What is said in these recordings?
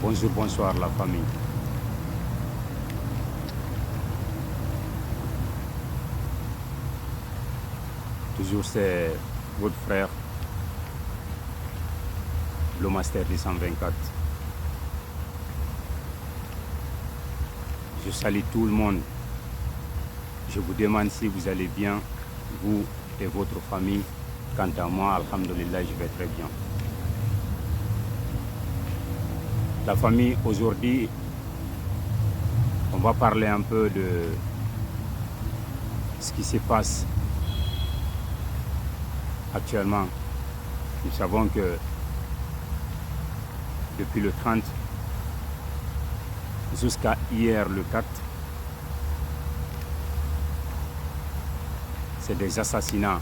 Bonjour, bonsoir la famille. Toujours c'est votre frère, le Master du 124. Je salue tout le monde. Je vous demande si vous allez bien, vous et votre famille. Quant à moi, alhamdoulilah, je vais très bien. La famille, aujourd'hui, on va parler un peu de ce qui se passe actuellement. Nous savons que depuis le 30 jusqu'à hier le 4, c'est des assassinats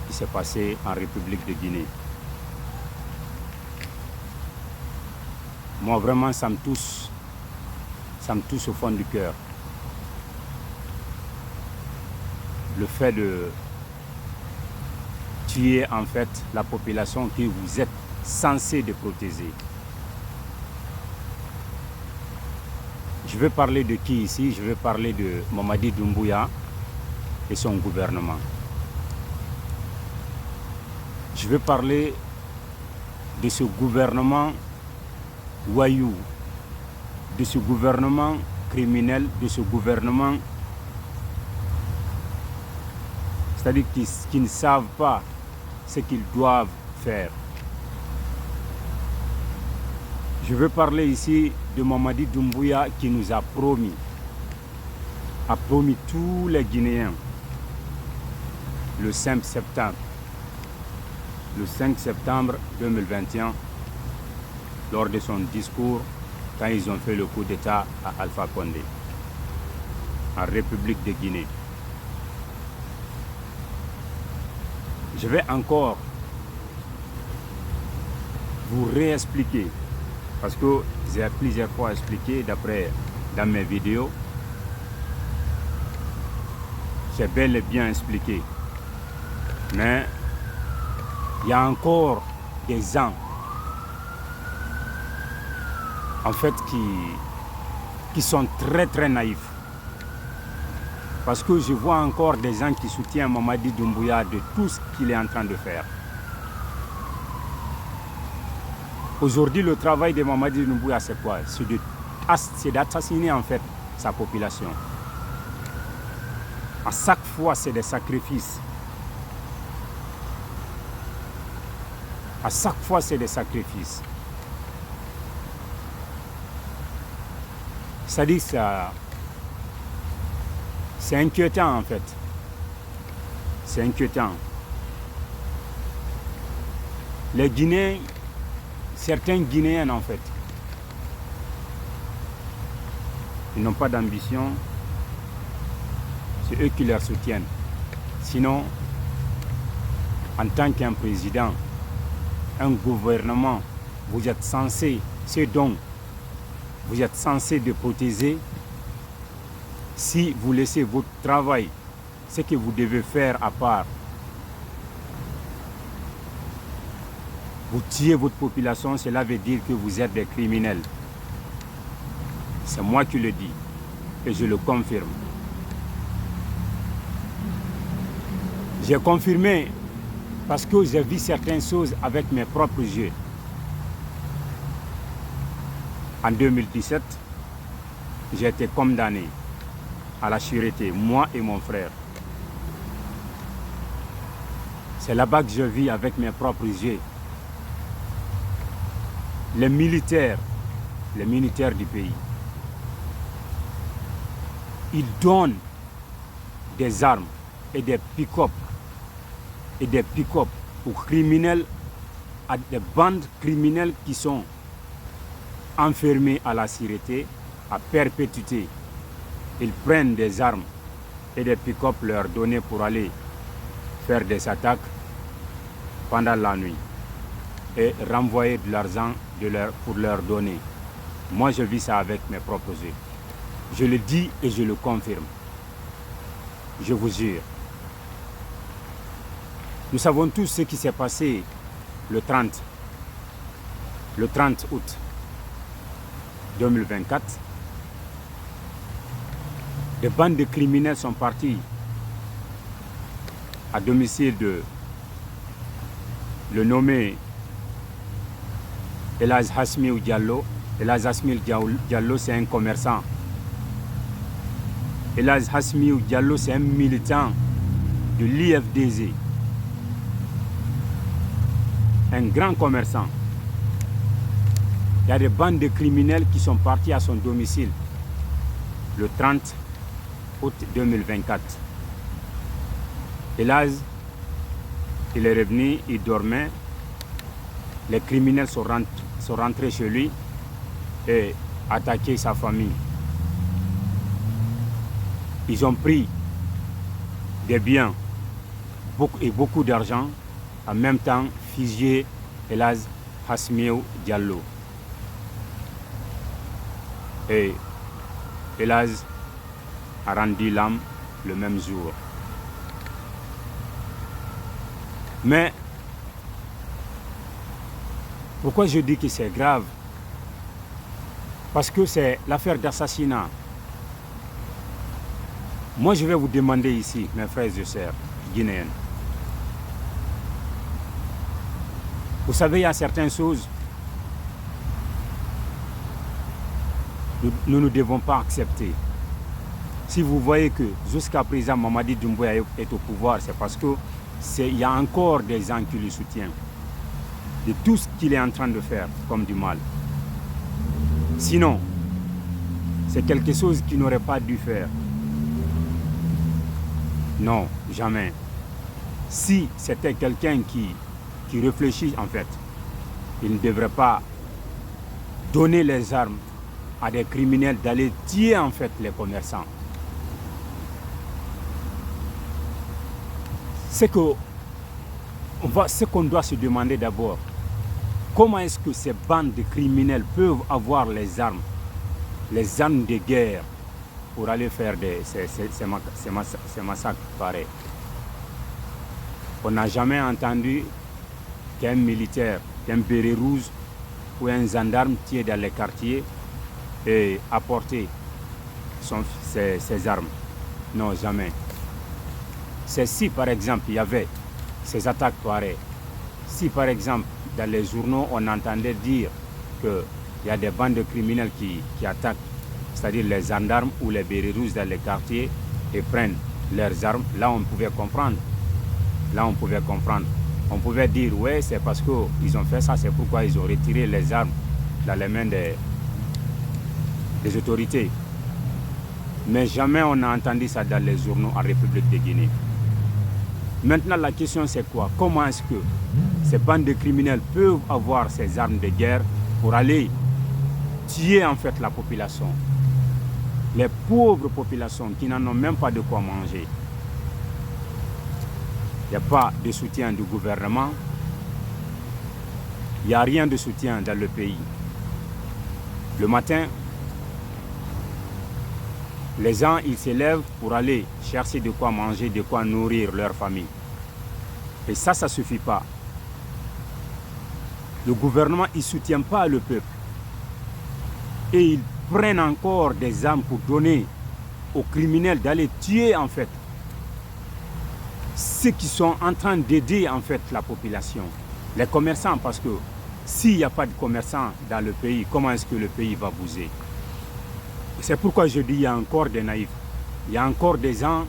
qui s'est passé en République de Guinée. Moi vraiment ça me touche au fond du cœur. Le fait de tuer en fait la population que vous êtes censé de protéger. Je vais parler de qui ici? Je vais parler de Mamadi Doumbouya et son gouvernement. Je vais parler de ce gouvernement voyou, de ce gouvernement criminel, de ce gouvernement, c'est-à-dire qui ne savent pas ce qu'ils doivent faire. Je veux parler ici de Mamadi Doumbouya qui nous a promis tous les Guinéens le 5 septembre 2021, lors de son discours, quand ils ont fait le coup d'État à Alpha Condé, en République de Guinée. Je vais encore vous réexpliquer, parce que j'ai plusieurs fois expliqué dans mes vidéos. C'est bel et bien expliqué. Mais il y a encore des gens en fait qui sont très naïfs. Parce que je vois encore des gens qui soutiennent Mamadi Doumbouya de tout ce qu'il est en train de faire. Aujourd'hui, le travail de Mamadi Doumbouya, c'est quoi? C'est d'assassiner en fait sa population. À chaque fois, c'est des sacrifices. À chaque fois, c'est des sacrifices. C'est-à-dire que c'est inquiétant en fait. C'est inquiétant. Les Guinéens, certains Guinéens en fait, ils n'ont pas d'ambition. C'est eux qui leur soutiennent. Sinon, en tant qu'un président, un gouvernement, vous êtes censé, ce dont vous êtes censé de protéger. Si vous laissez votre travail, ce que vous devez faire à part, vous tuez votre population, cela veut dire que vous êtes des criminels. C'est moi qui le dis et je le confirme. J'ai confirmé parce que j'ai vu certaines choses avec mes propres yeux. En 2017, j'ai été condamné à la sûreté, moi et mon frère. C'est là-bas que je vis avec mes propres yeux. Les militaires du pays, ils donnent des armes et des pick-up aux criminels, à des bandes criminelles qui sont enfermées à la sûreté, à perpétuité. Ils prennent des armes et des pick-up leur donner pour aller faire des attaques pendant la nuit et renvoyer de l'argent pour leur donner. Moi, je vis ça avec mes propres yeux. Je le dis et je le confirme. Je vous jure. Nous savons tous ce qui s'est passé le 30. le 30 août 2024, des bandes de criminels sont partis à domicile de le nommé Elhadj Hasmiou Diallo. Elhadj Hasmiou Diallo, c'est un commerçant. Elhadj Hasmiou Diallo, c'est un militant de l'IFDZ. Un grand commerçant. Il y a des bandes de criminels qui sont partis à son domicile le 30 août 2024. Elhadj, il est revenu, il dormait. Les criminels sont rentrés chez lui et attaqué sa famille. Ils ont pris des biens et beaucoup d'argent, en même temps fusillé Elhadj Hasmiou Diallo. Et Elhadj a rendu l'âme le même jour. Mais pourquoi je dis que c'est grave? Parce que c'est l'affaire d'assassinat. Moi, je vais vous demander ici, mes frères et sœurs guinéens. Vous savez, il y a certaines choses que nous ne devons pas accepter. Si vous voyez que jusqu'à présent, Mamadi Doumbouya est au pouvoir, c'est parce qu'il y a encore des gens qui le soutiennent de tout ce qu'il est en train de faire comme du mal. Sinon, c'est quelque chose qu'il n'aurait pas dû faire. Non, jamais. Si c'était quelqu'un qui réfléchit, en fait, il ne devrait pas donner les armes à des criminels d'aller tuer, en fait, les commerçants. C'est ce qu'on doit se demander d'abord. Comment est-ce que ces bandes de criminels peuvent avoir les armes de guerre pour aller faire ces massacres pareils? On n'a jamais entendu qu'un militaire, qu'un béret rouge ou un gendarme tire dans les quartiers et apporter ses armes. Non, jamais. C'est si par exemple il y avait ces attaques pareilles, si par exemple dans les journaux on entendait dire qu'il y a des bandes de criminels qui attaquent, c'est-à-dire les gendarmes ou les bérets rouges dans les quartiers et prennent leurs armes, là on pouvait comprendre. On pouvait dire ouais, c'est parce qu'ils ont fait ça, c'est pourquoi ils ont retiré les armes dans les mains des autorités. Mais jamais on a entendu ça dans les journaux en République de Guinée. Maintenant, la question c'est quoi? Comment est-ce que ces bandes de criminels peuvent avoir ces armes de guerre pour aller tuer en fait la population? Les pauvres populations qui n'en ont même pas de quoi manger. Il n'y a pas de soutien du gouvernement. Il n'y a rien de soutien dans le pays. Le matin, les gens, ils se lèvent pour aller chercher de quoi manger, de quoi nourrir leur famille. Et ça ne suffit pas. Le gouvernement, il ne soutient pas le peuple. Et ils prennent encore des armes pour donner aux criminels d'aller tuer, en fait, ceux qui sont en train d'aider, en fait, la population. Les commerçants, parce que s'il n'y a pas de commerçants dans le pays, comment est-ce que le pays va bouger? C'est pourquoi je dis qu'il y a encore des naïfs. Il y a encore des gens,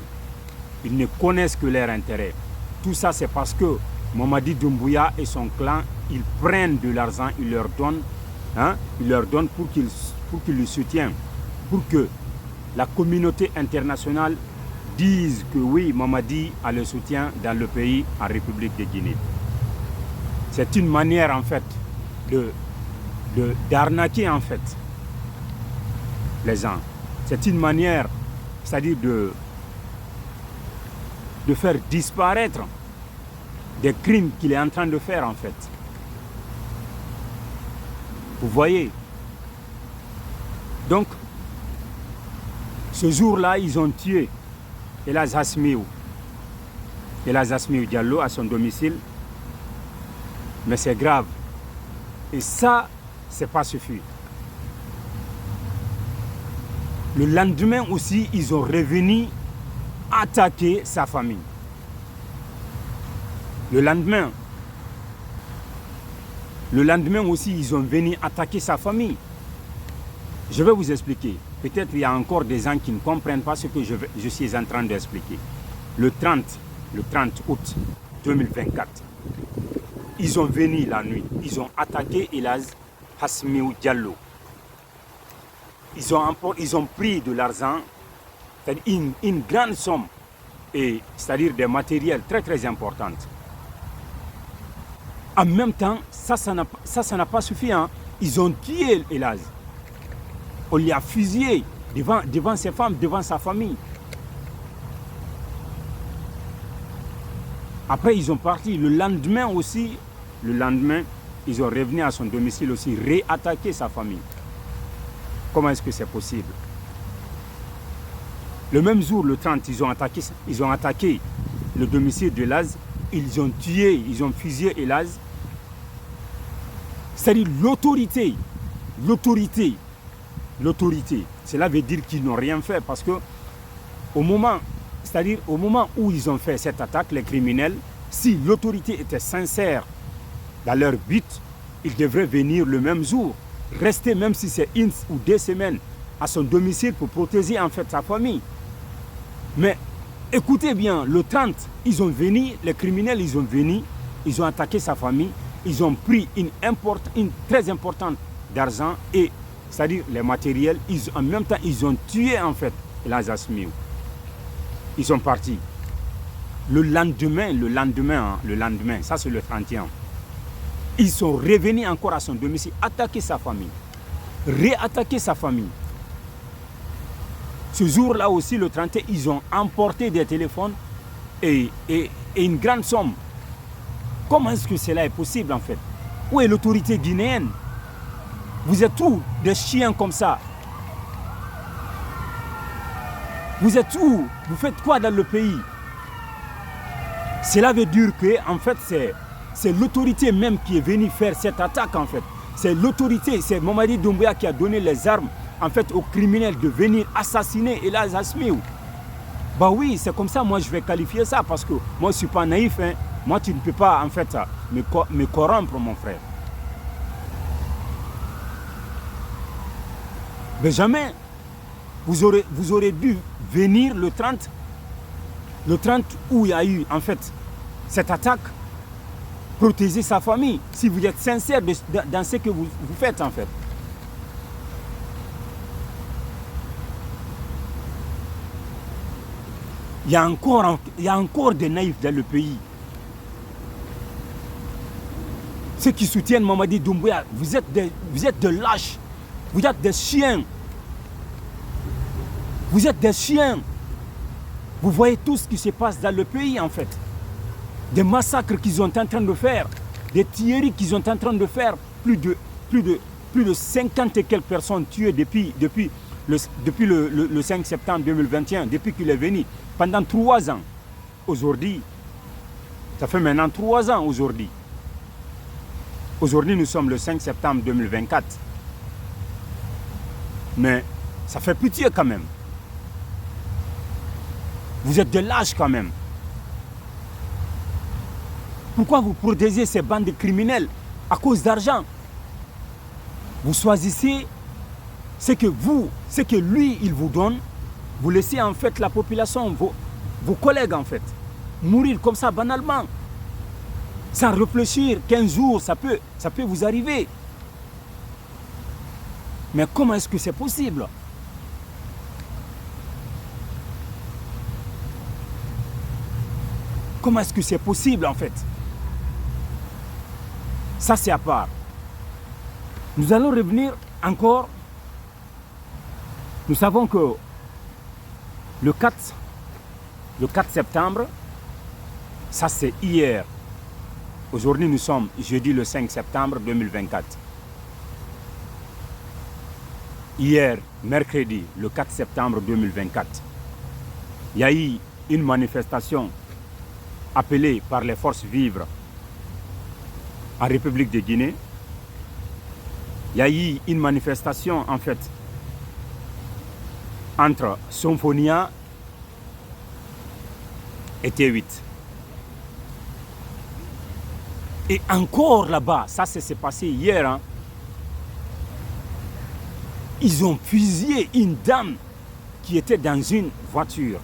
ils ne connaissent que leur intérêt. Tout ça, c'est parce que Mamadi Doumbouya et son clan, ils prennent de l'argent, ils leur donnent pour qu'ils le soutiennent. Pour que la communauté internationale dise que oui, Mamadi a le soutien dans le pays, en République de Guinée. C'est une manière, en fait, d'arnaquer, en fait, les gens. C'est une manière, c'est-à-dire de faire disparaître des crimes qu'il est en train de faire, en fait. Vous voyez? Donc, ce jour-là, ils ont tué Elhadj Hasmiou Diallo à son domicile. Mais c'est grave. Et ça, c'est pas suffi. Le lendemain aussi, ils ont revenu attaquer sa famille. Le lendemain aussi, ils ont venu attaquer sa famille. Je vais vous expliquer. Peut-être il y a encore des gens qui ne comprennent pas ce que je suis en train d'expliquer. Le 30 août 2024, ils ont venu la nuit. Ils ont attaqué Elhadj Hasmiou Diallo. Ils ont pris de l'argent, c'est-à-dire une grande somme, c'est-à-dire des matériels très très importants. En même temps, ça n'a pas suffi. Hein. Ils ont tué Elhadj. On l'a fusillé devant ses femmes, devant sa famille. Après, ils ont parti. Le lendemain, ils ont revenu à son domicile aussi, réattaquer sa famille. Comment est-ce que c'est possible? Le même jour, le 30, ils ont attaqué le domicile de Elhadj. Ils ont tué, ils ont fusillé Elhadj. C'est-à-dire l'autorité. Cela veut dire qu'ils n'ont rien fait parce que au moment où ils ont fait cette attaque, les criminels, si l'autorité était sincère dans leur but, ils devraient venir le même jour, rester même si c'est 1 ou 2 semaines à son domicile pour protéger en fait sa famille. Mais écoutez bien, le 30, les criminels, ils ont attaqué sa famille, ils ont pris une très importante d'argent et c'est-à-dire les matériels, en même temps, ils ont tué en fait Elhadj Hasmiou. Ils sont partis. Le lendemain, ça c'est le 31. Ils sont revenus encore à son domicile, attaquer sa famille, réattaquer sa famille. Ce jour-là aussi, le 31, ils ont emporté des téléphones et une grande somme. Comment est-ce que cela est possible en fait? Où est l'autorité guinéenne? Vous êtes où des chiens comme ça? Vous êtes où? Vous faites quoi dans le pays? Cela veut dire que en fait c'est l'autorité même qui est venue faire cette attaque en fait. C'est l'autorité, c'est Mamadi Doumbouya qui a donné les armes en fait aux criminels de venir assassiner Elhadj Hasmiou. Bah oui, c'est comme ça moi je vais qualifier ça parce que moi je suis pas naïf. Hein. Moi tu ne peux pas en fait me corrompre mon frère. Benjamin, vous aurez dû venir le 30 où il y a eu en fait cette attaque, protéger sa famille, si vous êtes sincère dans ce que vous faites en fait. Il y a encore des naïfs dans le pays. Ceux qui soutiennent Mamadi Doumbouya, vous êtes de lâches. Vous êtes des chiens. Vous êtes des chiens. Vous voyez tout ce qui se passe dans le pays en fait. Des massacres qu'ils sont en train de faire. Des tueries qu'ils sont en train de faire. Plus de 50 et quelques personnes tuées depuis le 5 septembre 2021, depuis qu'il est venu. Pendant 3 ans. Aujourd'hui, ça fait maintenant 3 ans aujourd'hui. Aujourd'hui, nous sommes le 5 septembre 2024. Mais ça fait pitié quand même. Vous êtes de lâches quand même. Pourquoi vous protégez ces bandes de criminels à cause d'argent? Vous choisissez ce que lui, il vous donne. Vous laissez en fait la population, vos collègues en fait, mourir comme ça banalement. Sans réfléchir, 15 jours, ça peut vous arriver. Mais comment est-ce que c'est possible? Comment est-ce que c'est possible en fait? Ça c'est à part. Nous allons revenir encore. Nous savons que le 4 septembre, ça c'est hier. Aujourd'hui nous sommes jeudi le 5 septembre 2024. Hier, mercredi, le 4 septembre 2024, il y a eu une manifestation appelée par les forces vives en République de Guinée Il y a eu une manifestation en fait entre Symphonia et T8. Et encore là-bas, ça s'est passé hier, hein, ils ont fusillé une dame qui était dans une voiture,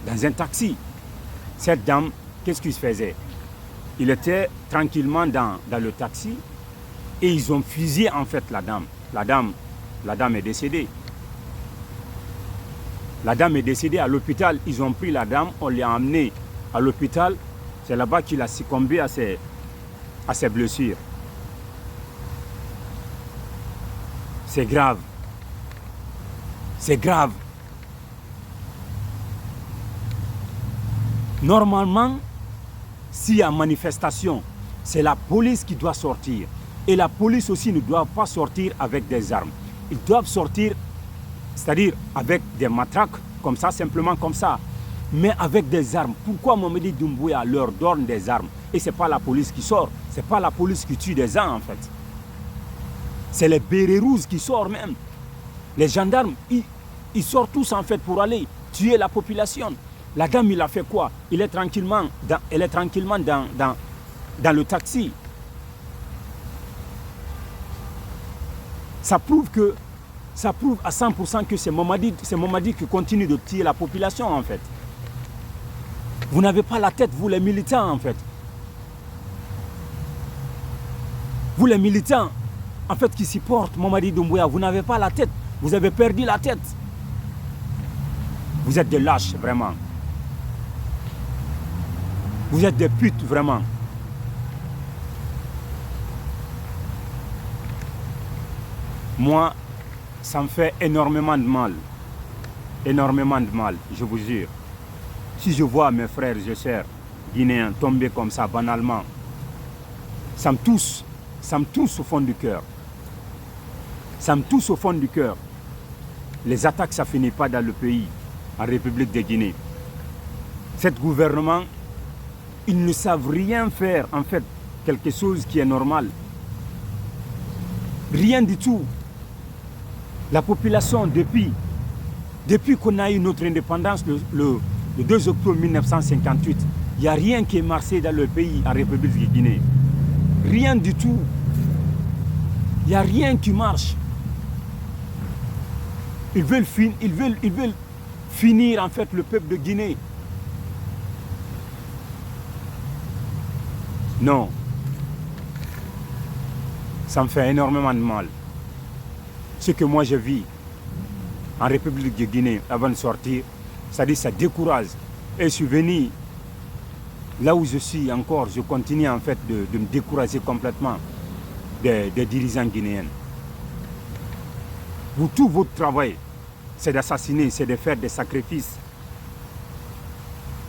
dans un taxi. Cette dame, qu'est-ce qu'il faisait? Il était tranquillement dans le taxi et ils ont fusillé en fait la dame. La dame est décédée. La dame est décédée à l'hôpital. Ils ont pris la dame, on l'a emmenée à l'hôpital. C'est là-bas qu'il a succombé à ses blessures. C'est grave. C'est grave. Normalement, s'il y a manifestation, c'est la police qui doit sortir. Et la police aussi ne doit pas sortir avec des armes. Ils doivent sortir, c'est-à-dire avec des matraques, comme ça, simplement comme ça. Mais avec des armes. Pourquoi Mamadi Doumbouya leur donne des armes? Et ce n'est pas la police qui sort. Ce n'est pas la police qui tue des gens en fait. C'est les bérets rouges qui sortent même. Les gendarmes, ils sortent tous en fait pour aller tuer la population. La dame, il a fait quoi? Elle est tranquillement dans le taxi. Ça prouve à 100% que c'est Mamadi qui continue de tuer la population en fait. Vous n'avez pas la tête, vous les militants en fait. Vous les militants, en fait, qui supportent Mamadi Doumbouya, vous n'avez pas la tête. Vous avez perdu la tête. Vous êtes des lâches, vraiment. Vous êtes des putes, vraiment. Moi, ça me fait énormément de mal. Énormément de mal, je vous jure. Si je vois mes frères et sœurs guinéens tomber comme ça, banalement, ça me touche au fond du cœur. Ça me touche au fond du cœur. Les attaques, ça ne finit pas dans le pays, en République de Guinée. Cet gouvernement, ils ne savent rien faire, en fait, quelque chose qui est normal. Rien du tout. La population, depuis qu'on a eu notre indépendance le 2 octobre 1958, il n'y a rien qui est marché dans le pays, en République de Guinée. Rien du tout. Il n'y a rien qui marche. Ils veulent finir en fait le peuple de Guinée. Non. Ça me fait énormément de mal. Ce que moi je vis en République de Guinée avant de sortir, c'est-à-dire ça décourage. Et je suis venu là où je suis encore, je continue en fait de me décourager complètement des dirigeants guinéens. Vous, tout votre travail, c'est d'assassiner, c'est de faire des sacrifices.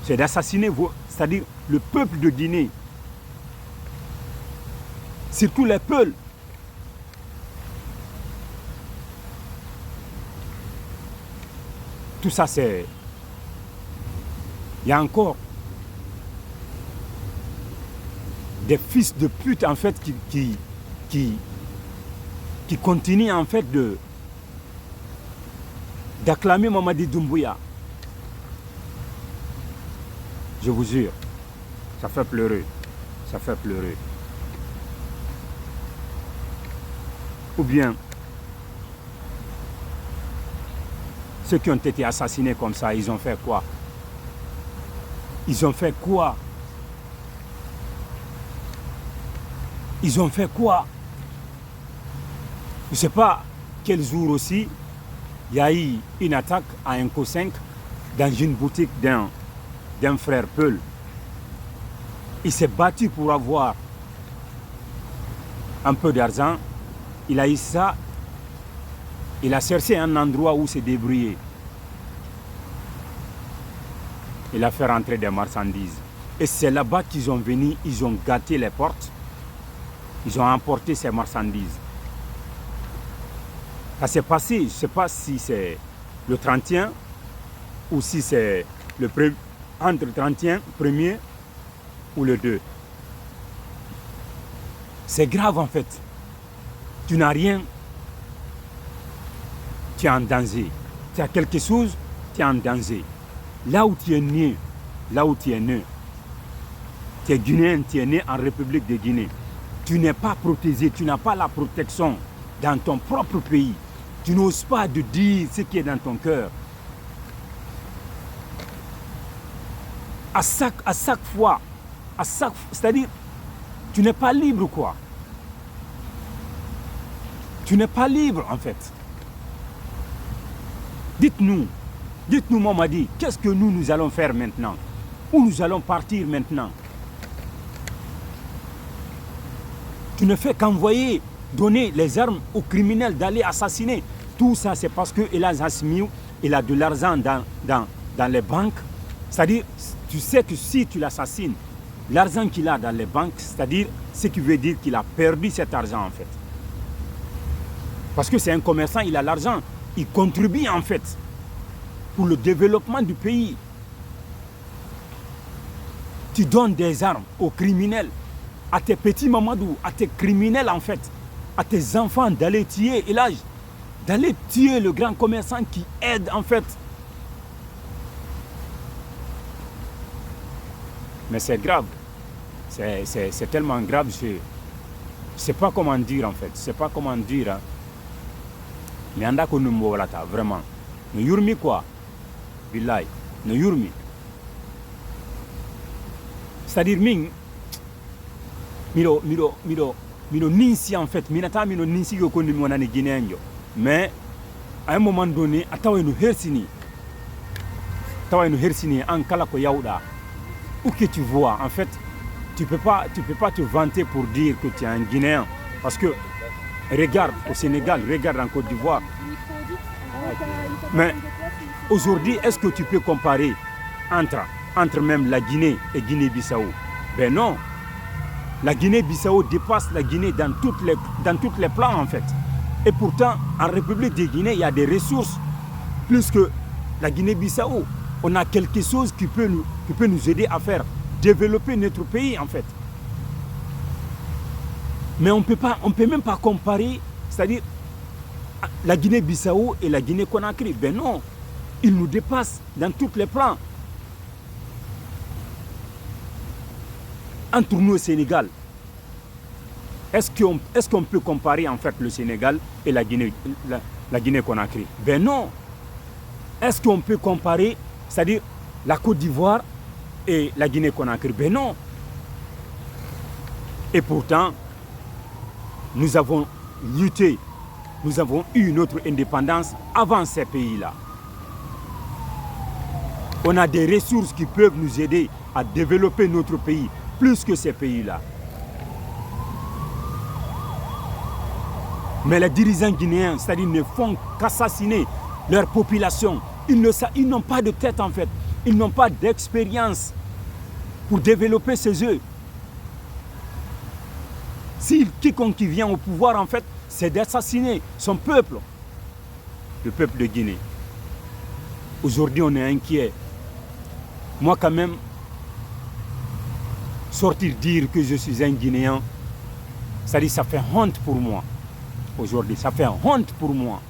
C'est d'assassiner, c'est-à-dire le peuple de Guinée. Surtout les peuples. Tout ça, c'est... Il y a encore des fils de pute, en fait, qui continuent, en fait, d'acclamer Mamadi Doumbouya. Je vous jure, ça fait pleurer. Ça fait pleurer. Ou bien, ceux qui ont été assassinés comme ça, ils ont fait quoi? Ils ont fait quoi? Ils ont fait quoi? Je ne sais pas quel jour aussi, il y a eu une attaque à Inco 5 dans une boutique d'un frère Peul. Il s'est battu pour avoir un peu d'argent. Il a eu ça. Il a cherché un endroit où se débrouiller. Il a fait rentrer des marchandises. Et c'est là-bas qu'ils ont venu, ils ont gâté les portes. Ils ont emporté ces marchandises. Ça s'est passé, je ne sais pas si c'est le 31 ou si c'est entre le 31, premier ou le 2. C'est grave en fait. tu n'as rien, tu es en danger. Tu as quelque chose, tu es en danger. Là où tu es né, tu es guinéen, tu es né en République de Guinée. Tu n'es pas protégé, tu n'as pas la protection dans ton propre pays. Tu n'oses pas de dire ce qui est dans ton cœur. À chaque fois, c'est-à-dire, tu n'es pas libre, quoi. Tu n'es pas libre, en fait. Dites-nous, Mamadi, qu'est-ce que nous allons faire maintenant? Où nous allons partir maintenant? Tu ne fais qu'envoyer, donner les armes aux criminels d'aller assassiner. Tout ça, c'est parce que Elhadj Assimiou, il a de l'argent dans les banques. C'est-à-dire, tu sais que si tu l'assassines, l'argent qu'il a dans les banques, c'est-à-dire, ce qui veut dire qu'il a perdu cet argent, en fait. Parce que c'est un commerçant, il a l'argent. Il contribue, en fait, pour le développement du pays. Tu donnes des armes aux criminels, à tes petits Mamadou, à tes criminels, en fait, à tes enfants d'aller tuer Elhadj, d'aller tuer le grand commerçant qui aide, en fait. Mais c'est grave. C'est tellement grave. Je ne sais pas comment dire, en fait. Je ne sais pas comment dire. Hein. Mais on a connu vraiment. Ne yurmi quoi. Billahi. Ne yurmi. C'est-à-dire, miro ninsi, en fait. Minata miro ninsi ko kondi mi wonani guinéen yo. Mais à un moment donné, atawenu hersini en kala ko yawda. Où que tu vois, en fait, tu peux pas te vanter pour dire que tu es un Guinéen. Parce que, regarde au Sénégal, regarde en Côte d'Ivoire. Mais aujourd'hui, est-ce que tu peux comparer entre même la Guinée et Guinée-Bissau? Ben non. La Guinée-Bissau dépasse la Guinée dans tous les plans, en fait. Et pourtant, en République de Guinée, il y a des ressources plus que la Guinée-Bissau. On a quelque chose qui peut nous aider à faire développer notre pays, en fait. Mais on peut même pas comparer, c'est-à-dire la Guinée-Bissau et la Guinée-Conakry. Ben non, ils nous dépassent dans tous les plans. Entre nous et Sénégal, est-ce qu'on peut comparer, en fait, le Sénégal et la Guinée-Conakry? Ben non. Est-ce qu'on peut comparer, c'est-à-dire la Côte d'Ivoire et la Guinée-Conakry? Ben non. Et pourtant, nous avons lutté, nous avons eu notre indépendance avant ces pays-là. On a des ressources qui peuvent nous aider à développer notre pays plus que ces pays-là. Mais les dirigeants guinéens, c'est-à-dire, ne font qu'assassiner leur population. Ils n'ont pas de tête, en fait. Ils n'ont pas d'expérience pour développer ces œufs. Si quiconque qui vient au pouvoir, en fait, c'est d'assassiner son peuple, le peuple de Guinée. Aujourd'hui, on est inquiet. Moi, quand même, sortir dire que je suis un Guinéen, c'est-à-dire, ça fait honte pour moi. Aujourd'hui, ça fait honte pour moi.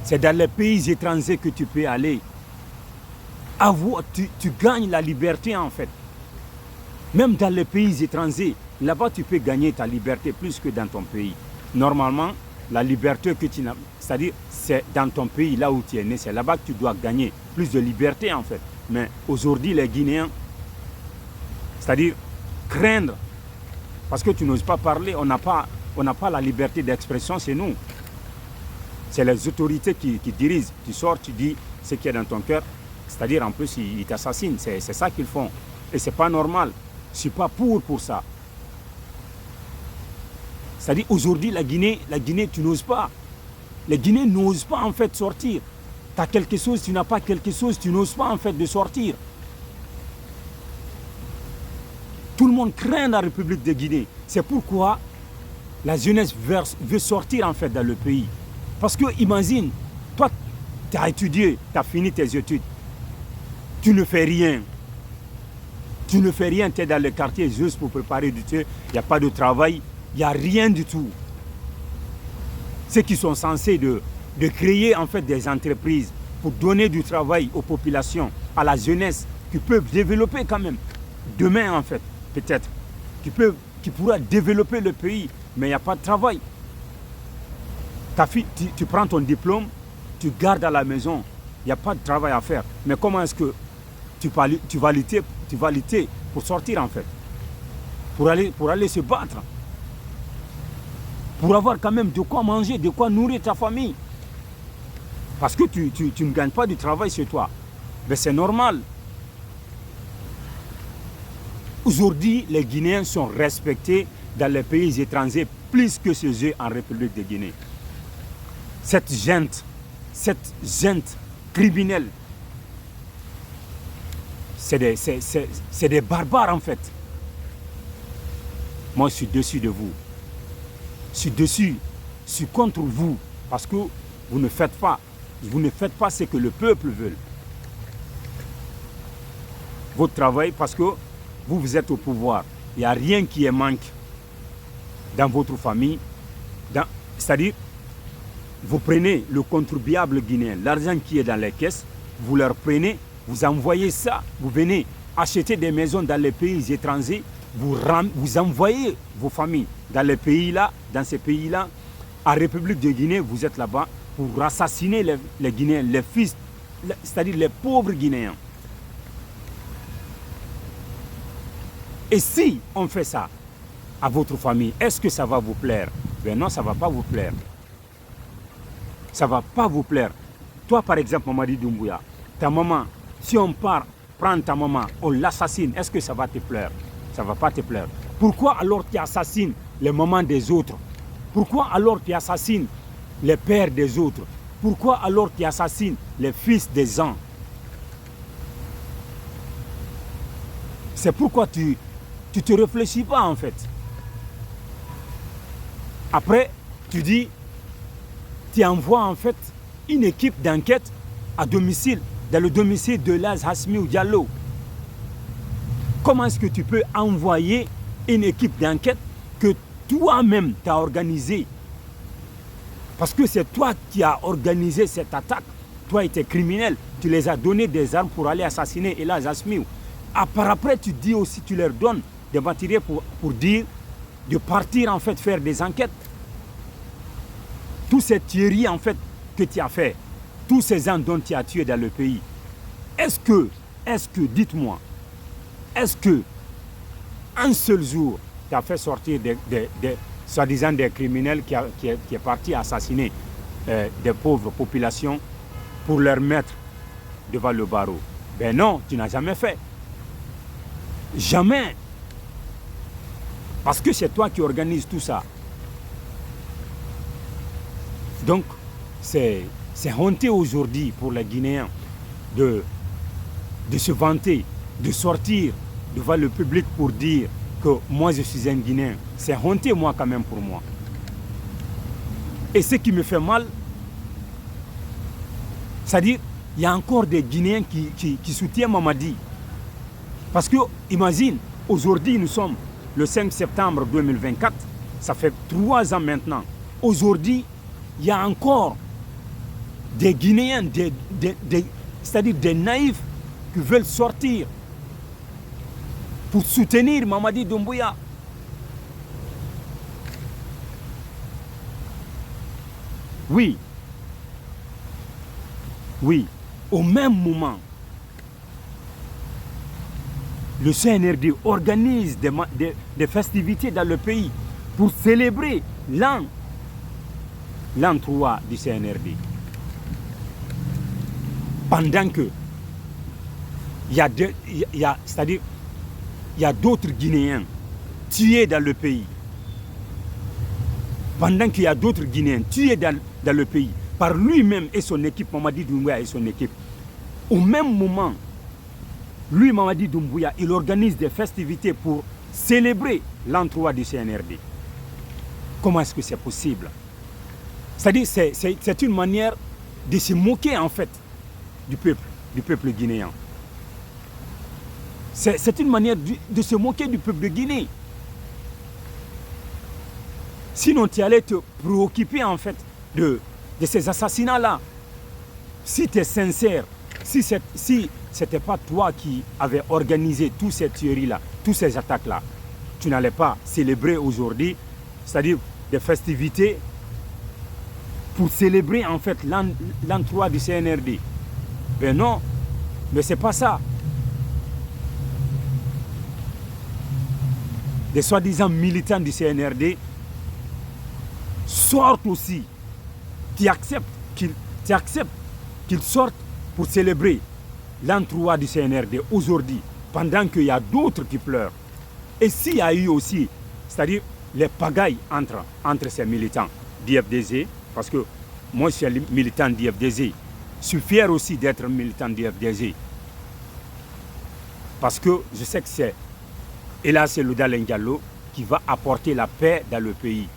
C'est dans les pays étrangers que tu peux aller. Tu gagnes la liberté, en fait. Même dans les pays étrangers, là-bas, tu peux gagner ta liberté plus que dans ton pays. Normalement, la liberté que tu n'as, c'est-à-dire, c'est dans ton pays, là où tu es né, c'est là-bas que tu dois gagner plus de liberté, en fait. Mais aujourd'hui, les Guinéens, c'est-à-dire, craindre, parce que tu n'oses pas parler, on n'a pas la liberté d'expression, c'est nous. C'est les autorités qui dirigent. Tu sors, tu dis ce qui est dans ton cœur. C'est-à-dire, en plus, ils t'assassinent. C'est ça qu'ils font. Et ce n'est pas normal. Je ne suis pas pour ça. C'est-à-dire, aujourd'hui, la Guinée, tu n'oses pas. Les Guinéens n'osent pas, en fait, sortir. Tu as quelque chose, tu n'as pas quelque chose, tu n'oses pas, en fait, de sortir. Tout le monde craint la République de Guinée. C'est pourquoi la jeunesse veut sortir, en fait, dans le pays. Parce que, imagine, toi, tu as étudié, tu as fini tes études. Tu ne fais rien. Tu ne fais rien, tu es dans le quartier juste pour préparer du thé. Il n'y a pas de travail, il n'y a rien du tout. ceux qui sont censés de créer en fait des entreprises pour donner du travail aux populations, à la jeunesse, qui peuvent développer quand même. Demain en fait, peut-être, qui pourra développer le pays, mais il n'y a pas de travail. Ta fille, tu prends ton diplôme, tu gardes à la maison, il n'y a pas de travail à faire. Mais comment est-ce que tu vas lutter pour sortir en fait, pour aller se battre, pour avoir quand même de quoi manger, de quoi nourrir ta famille. Parce que tu ne gagnes pas du travail chez toi. Mais c'est normal. Aujourd'hui, les Guinéens sont respectés dans les pays étrangers plus que ceux en République de Guinée. Cette junte criminelle, c'est des barbares en fait. Moi, je suis dessus de vous. Je suis contre vous parce que vous ne faites pas ce que le peuple veut. Votre travail, parce que vous êtes au pouvoir. Il n'y a rien qui est manque dans votre famille. C'est-à-dire, vous prenez le contribuable guinéen, l'argent qui est dans les caisses, vous leur prenez, vous envoyez ça, vous venez acheter des maisons dans les pays étrangers, vous envoyez vos familles dans ces pays-là, en République de Guinée, vous êtes là-bas pour assassiner les Guinéens, les fils, c'est-à-dire les pauvres Guinéens. Et si on fait ça à votre famille, est-ce que ça va vous plaire? Ben non, ça ne va pas vous plaire. Ça ne va pas vous plaire. Toi, par exemple, Mamadi Doumbouya, ta maman, si on part prendre ta maman, on l'assassine, est-ce que ça va te plaire? Ça ne va pas te plaire. Pourquoi alors tu assassines les mamans des autres? Pourquoi alors tu assassines les pères des autres? Pourquoi alors tu assassines les fils des gens? C'est pourquoi tu te réfléchis pas en fait. Après, tu dis, tu envoies en fait une équipe d'enquête à domicile, dans le domicile de Laz Hasmiou Diallo. Comment est-ce que tu peux envoyer une équipe d'enquête que toi-même tu as organisée? Parce que c'est toi qui as organisé cette attaque. Toi et tes criminels, tu les as donné des armes pour aller assassiner Laz Hasmiou. Après, tu dis aussi, tu leur donnes des matériels pour dire de partir en fait faire des enquêtes. Tous ces tueries en fait que tu as fait, tous ces gens dont tu as tué dans le pays, est-ce que, dites-moi, est-ce que un seul jour tu as fait sortir soi-disant des criminels qui est parti assassiner des pauvres populations pour leur mettre devant le barreau? Ben non, tu n'as jamais fait. Jamais. Parce que c'est toi qui organises tout ça. Donc, c'est honteux aujourd'hui pour les Guinéens de se vanter, de sortir devant le public pour dire que moi je suis un Guinéen. C'est honteux moi quand même pour moi. Et ce qui me fait mal, c'est-à-dire, il y a encore des Guinéens qui soutiennent Mamadi. Parce que, imagine, aujourd'hui nous sommes le 5 septembre 2024, ça fait 3 ans maintenant. Aujourd'hui, il y a encore des Guinéens, c'est-à-dire des naïfs qui veulent sortir pour soutenir Mamadi Doumbouya. Oui, au même moment, le CNRD organise des festivités dans le pays pour célébrer l'an 3 du CNRD. Pendant que il y a d'autres Guinéens tués dans le pays. Pendant qu'il y a d'autres Guinéens tués dans le pays par lui-même et son équipe, Mamadi Doumbouya et son équipe. Au même moment, lui, Mamadi Doumbouya, il organise des festivités pour célébrer l'an 3 du CNRD. Comment est-ce que c'est possible? C'est-à-dire, c'est une manière de se moquer en fait du peuple guinéen. C'est une manière de se moquer du peuple de Guinée. Sinon, tu allais te préoccuper en fait de ces assassinats-là. Si tu es sincère, si ce n'était pas toi qui avais organisé toutes ces tueries-là, toutes ces attaques-là, tu n'allais pas célébrer aujourd'hui, c'est-à-dire des festivités pour célébrer en fait l'an 3 du CNRD. Ben non, mais c'est pas ça. Des soi-disant militants du CNRD sortent aussi, qui acceptent qu'ils sortent pour célébrer l'an 3 du CNRD aujourd'hui, pendant qu'il y a d'autres qui pleurent. Et s'il y a eu aussi, c'est-à-dire les pagailles entre ces militants d'IFDZ, parce que moi je suis militant d'IFDZ, je suis fier aussi d'être militant d'IFDZ, parce que je sais que c'est Elasse Elodal Diallo qui va apporter la paix dans le pays.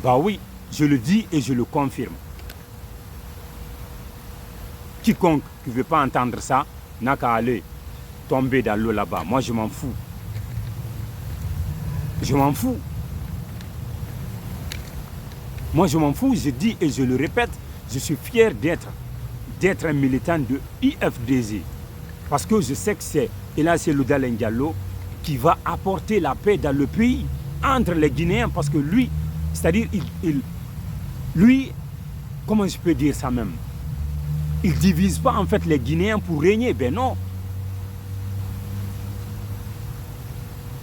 Bah oui, je le dis et je le confirme. Quiconque qui ne veut pas entendre ça n'a qu'à aller tomber dans l'eau là-bas. Moi, je m'en fous. Je m'en fous. Moi, je m'en fous. Je dis et je le répète, je suis fier d'être un militant de IFDZ. Parce que je sais que c'est Elasse Elodal Diallo qui va apporter la paix dans le pays entre les Guinéens. Parce que lui, c'est-à-dire, lui, comment je peux dire ça même? Il ne divise pas en fait les Guinéens pour régner. Ben non.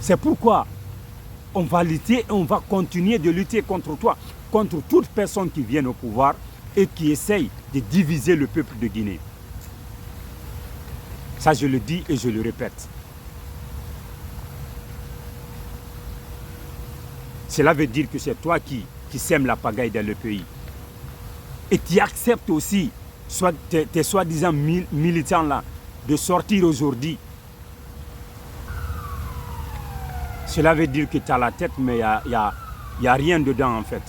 C'est pourquoi on va lutter et on va continuer de lutter contre toi, contre toute personne qui vient au pouvoir et qui essaye de diviser le peuple de Guinée. Ça, je le dis et je le répète. Cela veut dire que c'est toi qui sème la pagaille dans le pays. Et qui acceptes aussi tes soi-disant militants-là de sortir aujourd'hui. Cela veut dire que tu as la tête, mais il n'y a rien dedans en fait.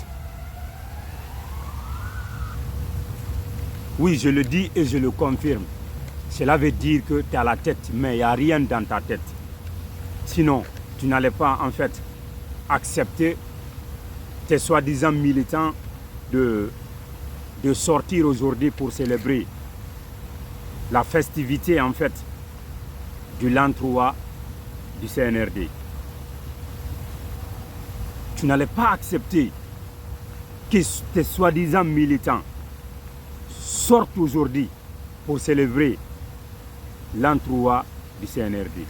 Oui, je le dis et je le confirme. Cela veut dire que tu as la tête, mais il n'y a rien dans ta tête. Sinon, tu n'allais pas en fait accepter tes soi-disant militants de sortir aujourd'hui pour célébrer la festivité en fait du l'an 3 du CNRD. Tu n'allais pas accepter que tes soi-disant militants sortent aujourd'hui pour célébrer l'an 3 du CNRD.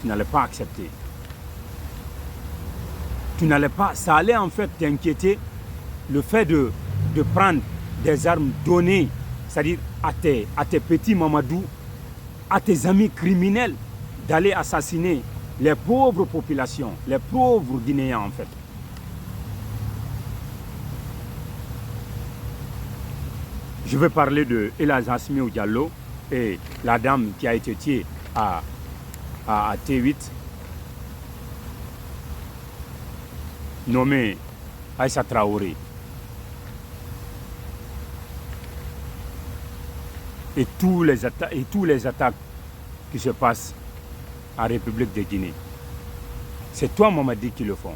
Tu n'allais pas accepter. Tu n'allais pas, ça allait en fait t'inquiéter le fait de prendre des armes données, c'est-à-dire à tes petits Mamadou, à tes amis criminels, d'aller assassiner les pauvres populations, les pauvres Guinéens en fait. Je vais parler de Elasse Asmiou Diallo et la dame qui a été tuée à T8, nommée Aïssa Traoré. Et tous les attaques qui se passent en République de Guinée. C'est toi, Mamadi, qui le font.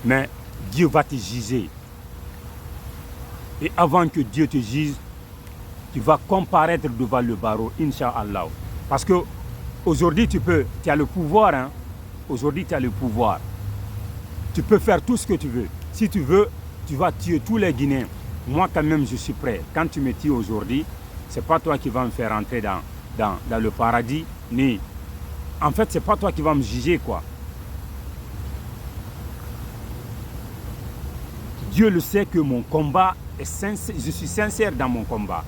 Mais Dieu va te juger. Et avant que Dieu te juge, tu vas comparaître devant le barreau, Inch'Allah. Parce que aujourd'hui, tu as le pouvoir. Hein? Aujourd'hui, tu as le pouvoir. Tu peux faire tout ce que tu veux. Si tu veux, tu vas tuer tous les Guinéens. Moi, quand même, je suis prêt. Quand tu me tues aujourd'hui, ce n'est pas toi qui vas me faire entrer dans le paradis, ni... En fait, ce n'est pas toi qui vas me juger, quoi. Dieu le sait que mon combat est sincère. Je suis sincère dans mon combat.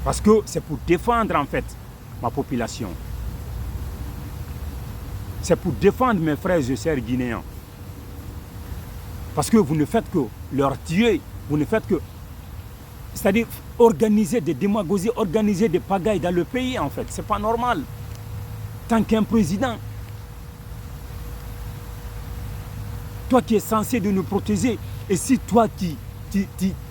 Parce que c'est pour défendre, en fait, ma population. C'est pour défendre mes frères et sœurs guinéens. Parce que vous ne faites que leur tuer. Vous ne faites que, c'est-à-dire organiser des démagogies, organiser des pagailles dans le pays en fait. C'est pas normal. Tant qu'un président, toi qui es censé de nous protéger, et si toi tu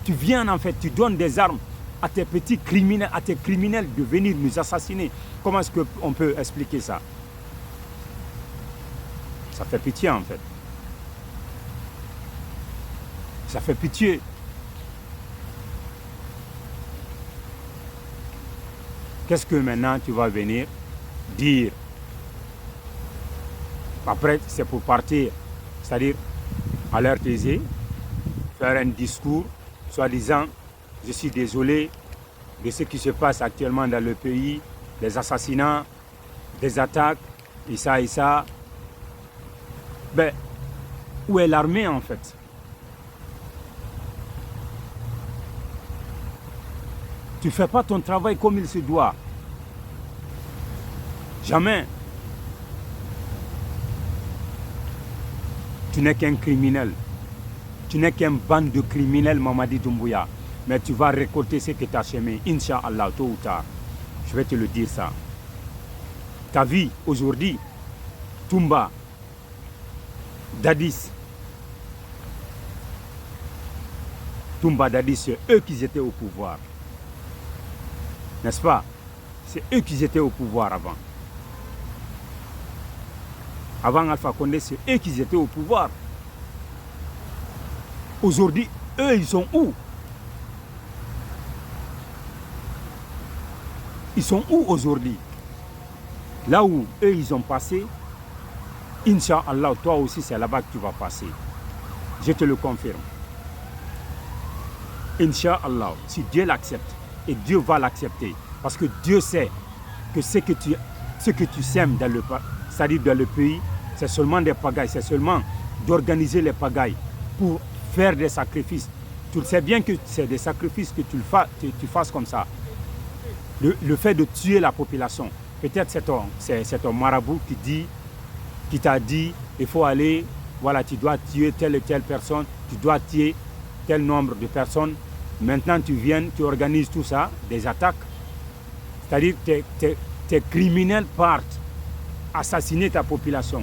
viens en fait, tu donnes des armes à tes petits criminels, à tes criminels de venir nous assassiner, comment est-ce qu'on peut expliquer ça? Ça fait pitié en fait. Ça fait pitié. Qu'est-ce que maintenant tu vas venir dire? Après, c'est pour partir, c'est-à-dire à l'heure taisée, faire un discours, soi-disant, je suis désolé de ce qui se passe actuellement dans le pays, des assassinats, des attaques, et ça et ça. Ben, où est l'armée en fait? Tu ne fais pas ton travail comme il se doit. Jamais. Tu n'es qu'un criminel. Tu n'es qu'un bande de criminels, Mamadi Doumbouya. Mais tu vas récolter ce que tu as semé, Inch'Allah, tôt ou tard. Je vais te le dire ça. Ta vie, aujourd'hui, Toumba, Dadis. Toumba, Dadis, c'est eux qui étaient au pouvoir. N'est-ce pas? C'est eux qui étaient au pouvoir avant. Avant Alpha Condé, c'est eux qui étaient au pouvoir. Aujourd'hui, eux, ils sont où? Ils sont où aujourd'hui? Là où eux, ils ont passé, Inch'Allah, toi aussi, c'est là-bas que tu vas passer. Je te le confirme. Inch'Allah, si Dieu l'accepte, et Dieu va l'accepter, parce que Dieu sait que ce que tu sèmes dans c'est-à-dire dans le pays, c'est seulement des pagailles, c'est seulement d'organiser les pagailles pour faire des sacrifices. Tu sais bien que c'est des sacrifices que tu fasses comme ça. Le fait de tuer la population, peut-être c'est ton marabout qui t'a dit, il faut aller, voilà, tu dois tuer telle et telle personne, tu dois tuer tel nombre de personnes. Maintenant, tu viens, tu organises tout ça, des attaques. C'est-à-dire que tes criminels partent assassiner ta population.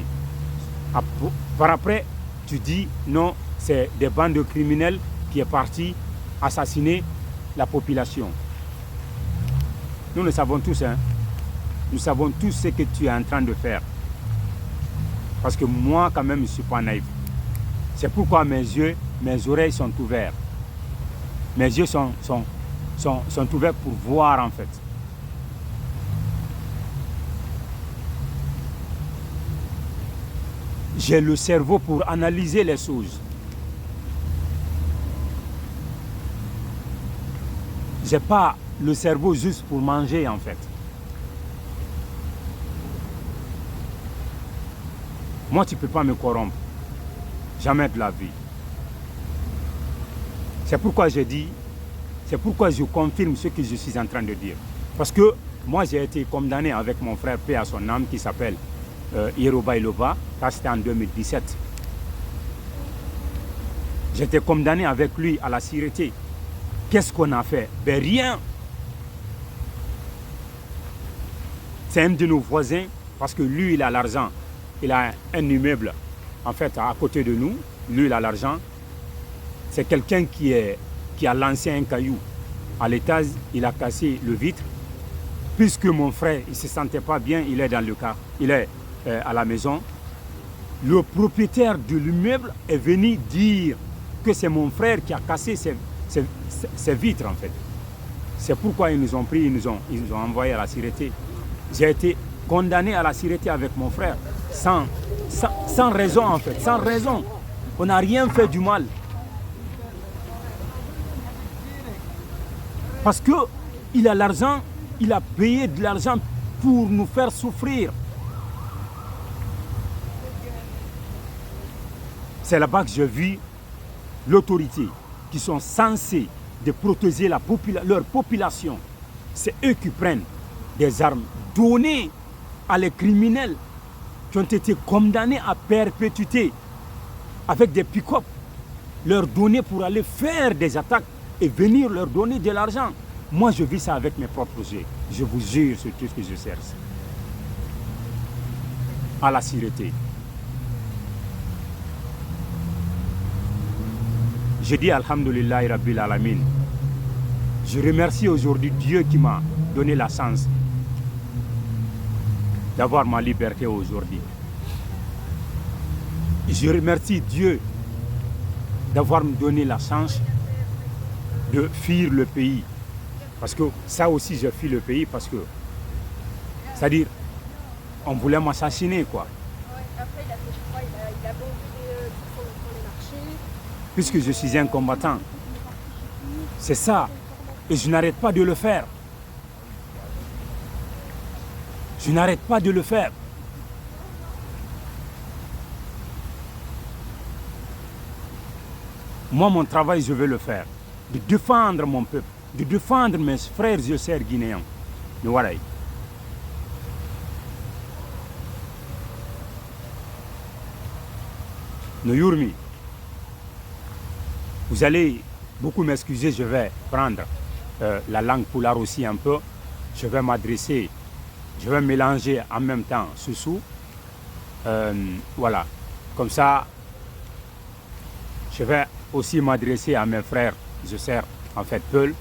Par après, tu dis, non, c'est des bandes de criminels qui est parti assassiner la population. Nous le savons tous, hein. Nous savons tous ce que tu es en train de faire. Parce que moi, quand même, je ne suis pas naïf. C'est pourquoi mes yeux, mes oreilles sont ouverts. Mes yeux sont ouverts pour voir, en fait. J'ai le cerveau pour analyser les choses. Je n'ai pas le cerveau juste pour manger, en fait. Moi, tu ne peux pas me corrompre. Jamais de la vie. C'est pourquoi je dis, c'est pourquoi je confirme ce que je suis en train de dire. Parce que moi, j'ai été condamné avec mon frère P à son âme qui s'appelle Yeroba Iloba. Ça, c'était en 2017. J'étais condamné avec lui à la sûreté. Qu'est-ce qu'on a fait? Ben rien. C'est un de nos voisins, parce que lui, il a l'argent. Il a un immeuble, en fait, à côté de nous. Lui, il a l'argent. C'est quelqu'un qui a lancé un caillou à l'étage. Il a cassé le vitre. Puisque mon frère, il ne se sentait pas bien, il est dans le cas. Il est à la maison. Le propriétaire de l'immeuble est venu dire que c'est mon frère qui a cassé ses vitres, en fait. C'est pourquoi ils nous ont pris, ils nous ont envoyés à la sûreté. J'ai été condamné à la sûreté avec mon frère, sans raison, en fait, sans raison. On n'a rien fait du mal. Parce qu'il a l'argent, il a payé de l'argent pour nous faire souffrir. C'est là-bas que j'ai vu l'autorité qui sont censés de protéger leur population. C'est eux qui prennent des armes données à les criminels qui ont été condamnés à perpétuité avec des pick-up, leur donner pour aller faire des attaques et venir leur donner de l'argent. Moi, je vis ça avec mes propres yeux. Je vous jure sur tout ce que je cherche. À la sûreté. Je dis Alhamdulillah Rabbil Alamin. Je remercie aujourd'hui Dieu qui m'a donné la chance d'avoir ma liberté aujourd'hui. je remercie Dieu d'avoir me donné la chance de fuir le pays. Parce que ça aussi, je fuis le pays parce que, c'est-à-dire, on voulait m'assassiner, quoi. Après, il a fait, je crois, il a vendu des trucs pour les marchés. Puisque je suis un combattant. C'est ça. Et je n'arrête pas de le faire. Je n'arrête pas de le faire. Moi, mon travail, je veux le faire. De défendre mon peuple, de défendre mes frères et sœurs guinéens. Mais voilà. No Yurmi, vous allez beaucoup m'excuser, je vais prendre la langue poulard aussi un peu. Je vais m'adresser, je vais mélanger en même temps Soussou. Voilà, comme ça, je vais aussi m'adresser à mes frères, je sers en fait Peul,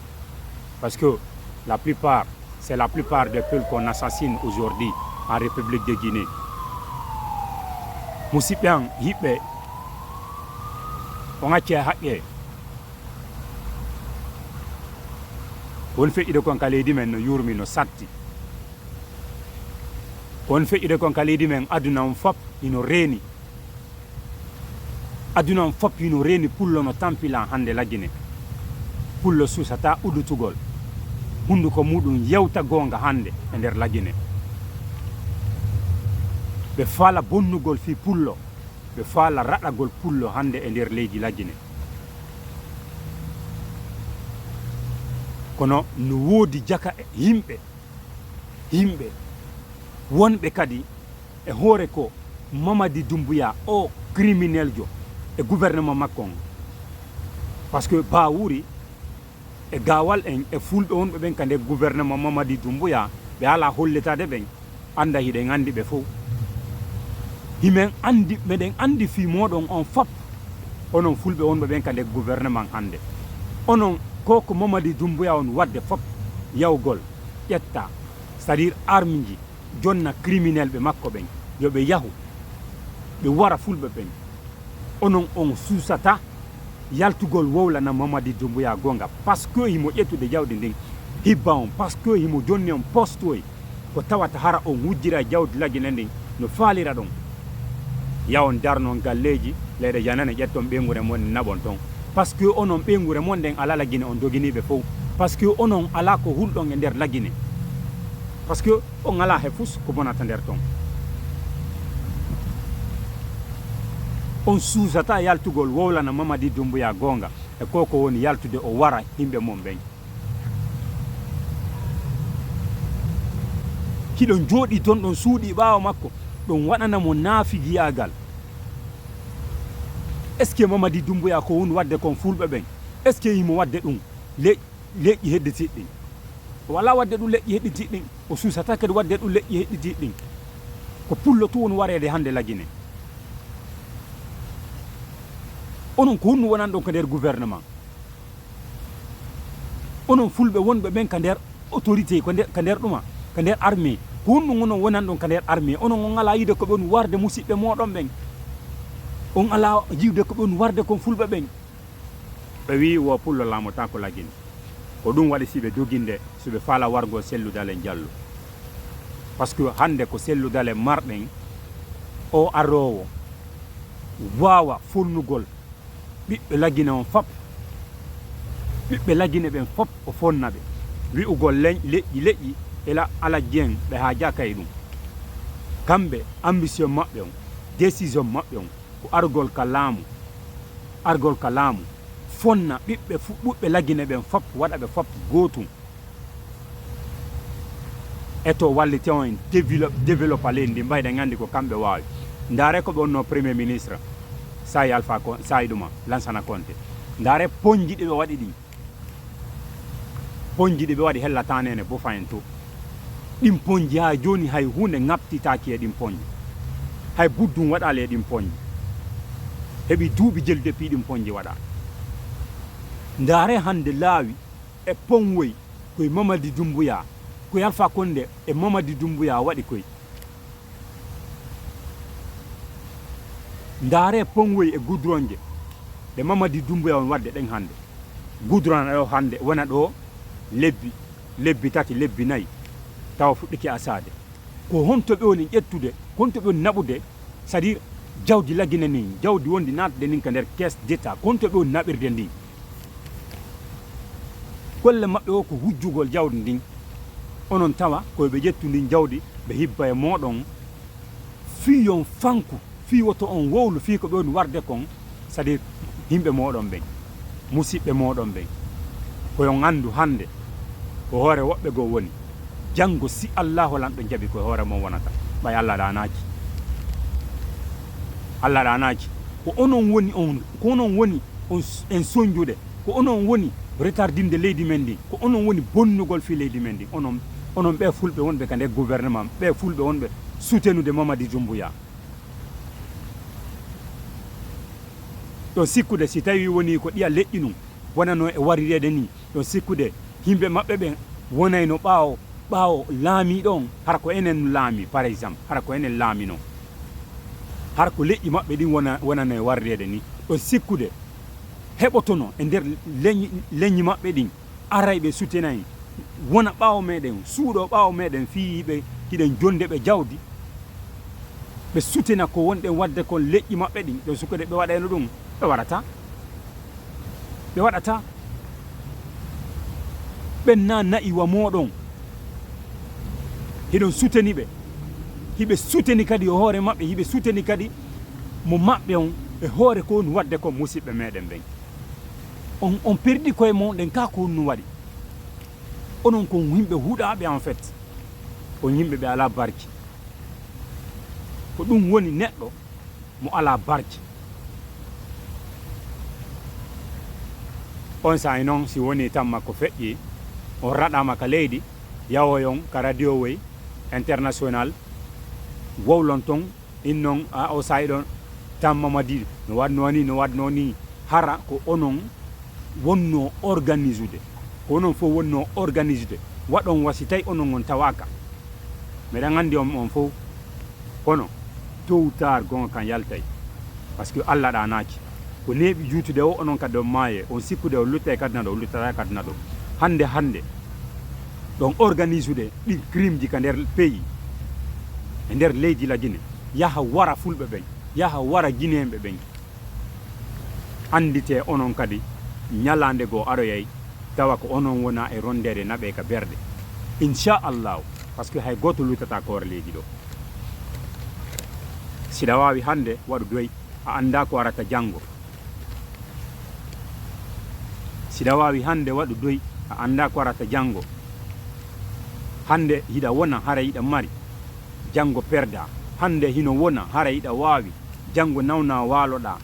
parce que la plupart, c'est la plupart des Peuls qu'on assassine aujourd'hui en République de Guinée. Musipian, Hipe, on a tia haƙe won feƴƴide kon ka leydi men no yurmi no satti won feƴƴide kon ka leydi men aduna on fop ino reeni aduna on fop ino reeni pullo no tampilan hande laggine pullo susata udutugol hunduko muɗum yewta gonga hande e nder laggine ɓe faala bonnugol fi pullo ɓe faala raɗagol pullo hande e nder leydi laggine kono no woodi jaka e yimɓe wonɓe kadi e hoore ko Mamadi Doumbouya o criminel jo e gouvernement makko on par ce que Bawuri e gawal en e fulɓe wonɓe ɓen ka nder gouvernement Mamadi Doumbouya ɓe ala holletade ɓen anda hiɗen andi ɓe fof himen andi meɗen andi fi moɗon on fop onon fulɓe wonɓe ɓen ka nder gouvernement hande onon koko Mamadi Doumbouya on wadde fop yawgol ƴetta c'est à dire arme ji jonna criminel ɓe makko ɓen yoɓe yahu ɓe wara fulɓe ɓen onon on susata yaltugol wowlana Mamadi Doumbouya gonga par ce que himo ƴettude jawdi ndin hibba on par ce que himo jonni on poste oy ko tawata hara on wujjira jawdi laggine ndin no faalira ɗon yawon darnon galleji leyɗe janane ƴetton ɓeygure mon naɓon ton par ce que onon ɓeygure mon nden ala laggine on doginiɓe fof par ce que onon ala ko hulɗon e nder laggine par ce que on ala he fus ko bonata nder ton on suusata yaltugol wowlana Mamadi Doumbouya gonga e koko woni yaltude o wara himɓe mon ɓen hiɗon jooɗi toon ɗon suuɗi ɓaawa makko ɗon waɗana mo naafigiyagal est ce que Mamadi Doumbouya ko woni wadde kon fulɓe ɓen est ce que himo wadde ɗum leƴƴi hedditiɗ ɗin wala wadde ɗum leƴƴi heɗɗitiɗ ɗin o suusata kadi wadde ɗum leƴƴi heɗɗitiɗ ɗin ko pullo to woni wareede hande laggine onon ko hunnu wonan ɗon ko nder gouvernement onon fulɓe wonɓe ɓen ka nder autorité ka nder ɗuma ka nder armée ko hunnu onon wonan ɗon ka nder armée onon on ala yide ko ɓen warde musidɓe moɗon ɓen on ala yiwde ko ɓen warde kon fulɓe ɓen ɓe wi wo pullo laamota ko laggine ko ɗum waɗi siɓe joginde soɓe faala wargo selludale Diallo par ce que hande ko selludale marɗen o arrowo wawa fonnugol ɓiɓɓe laggine on fop ɓiɓɓe laggine ɓen fop o fonna ɓe wi'ugol leƴƴi ela ala Dieng ɓe ha jaka e ɗum kamɓe ambition maɓɓe on décision maɓɓe on ko argol ka laamu fonna ɓuɓɓe laggine ɓen fop waɗa ɓe fop gootum eto wallite on en développa leydi ndi mbayɗen anndi ko kamɓe waawi ndaare ko ɓe wonno premier ministre sayi alpha sayi ɗuma Lansana Conté ndaare poñji ɗi ɓe waɗi ɗi poñji ɗi ɓe waɗi hellatane bofa en to ɗin poñji ha joni hay hunde ŋabtitaki e ɗin poñji hay buddum waɗali e ɗin poñji heɓi duuɓi jel depuis ɗin poñji waɗa ndaare hande laawi e ponwoy koye Mamadi Doumbouya koye Alpha Condé e Mamadi Doumbouya waɗi koye ndaare ponwoy e goudronje ɗe Mamadi Doumbouya on wadde ɗen hande goudron ɗo hande wona ɗo lebbi tati lebbi nayyi tawa fuɗɗiki asade ko honto ɓe woni ƴettude honto ɓe woni naɓude c'est à dire jawdi laggine ni jawdi wondi natde nin ka nder caisse d'état honto ɓe woni naɓirde ndi golle maɓɓe o ko hujjugol jawdi ndin onon tawa koyeɓe ƴettu ndin jawdi ɓe hibba e moɗon fiyon fanku fi woto on wowlu fi ko ɓe woni warde kon c'est à dire yimɓe moɗon ɓen musidɓe moɗon ɓen koyon andu hande ko hoore woɓɓe goo woni janngo si allahu lanɗo jaɓi koye hoore mon wonata ɓay Allah ɗanaki ko onon woni ko onon woni en soñjude ko onon woni retardinde leydi men ndi ko onon woni bonnugol fi leydi men ndi onon ɓe fulɓe wonɓe ka nder gouvernement ɓe fulɓe wonɓe soutenude Mamadi Doumbouya ɗon sikkude si tawi woni ko ɗiya leƴƴi num wonano e warirede ni ɗon sikkude yimɓe maɓɓe ɓen wonayno ɓaawo laami ɗon hara ko enen laami par exemple hara ko enen laami noon hara ko leƴƴi maɓɓe ɗin wonano e warirede ni ɗon sikkude heɓotono e nder leññi maɓɓe ɗin arayɓe sutenayi wona ɓaawo meɗen suuɗo ɓaawo meɗen fiiɓe hiɗen jonde ɓe jawdi ɓe sutena ko wonɗen wadde kon leƴƴi maɓɓe ɗin ɗon sukkude ɓe waɗayno ɗum ɓe waɗata ɓenna na'iwa moɗon hiɗon suteni ɓe hiɓe suteni kadi e hoore maɓɓe hiɓe suteni kadi mo maɓɓe on e hoore ko woni wadde kon musidɓe meɗen ɓen on perdi koye monɗen ka ko woni waɗi onon kon yimɓe huuɗaɓe en fait on yimɓe ɓe ala barki ko ɗum woni neɗɗo mo ala barki on sahi noon si woni tan makko feƴƴi on raɗama ka leydi yawoyon ka radio woy international wowlon ton in noon o sahi ɗon tan Mamadi no wadno ni hara ko onon wonno organisude ko onon fof wonno organisude waɗon wasi tawi onon on tawaka meɗen andi on fof kono tôt ou tard gonga kan yaltay par ce que Allah ɗanaki ko neeɓi juutude o onon kadi on maaye on sikkude o lutta e kadina ɗo o luttata kadina ɗo hande ɗon organisude ɗi crime ji ka nder pays e nder leydi la Guinée yaha wara fulɓe ɓen yaha wara guinéenɓe ɓen andite onon kadi ñalande goo aroyay tawa ko onon wona e rondede naɓe ka berde inchallahu par ce que hay goto luttata koore leydi ɗo siɗa wawi hande waɗu doy a anda ko arata janggo siɗa wawi hande waɗu doy a anda ko arata janggo hande hiɗa wona hara yiɗa mari janggo perda hande hino wona hara yiɗa wawi janggo nawna waloɗa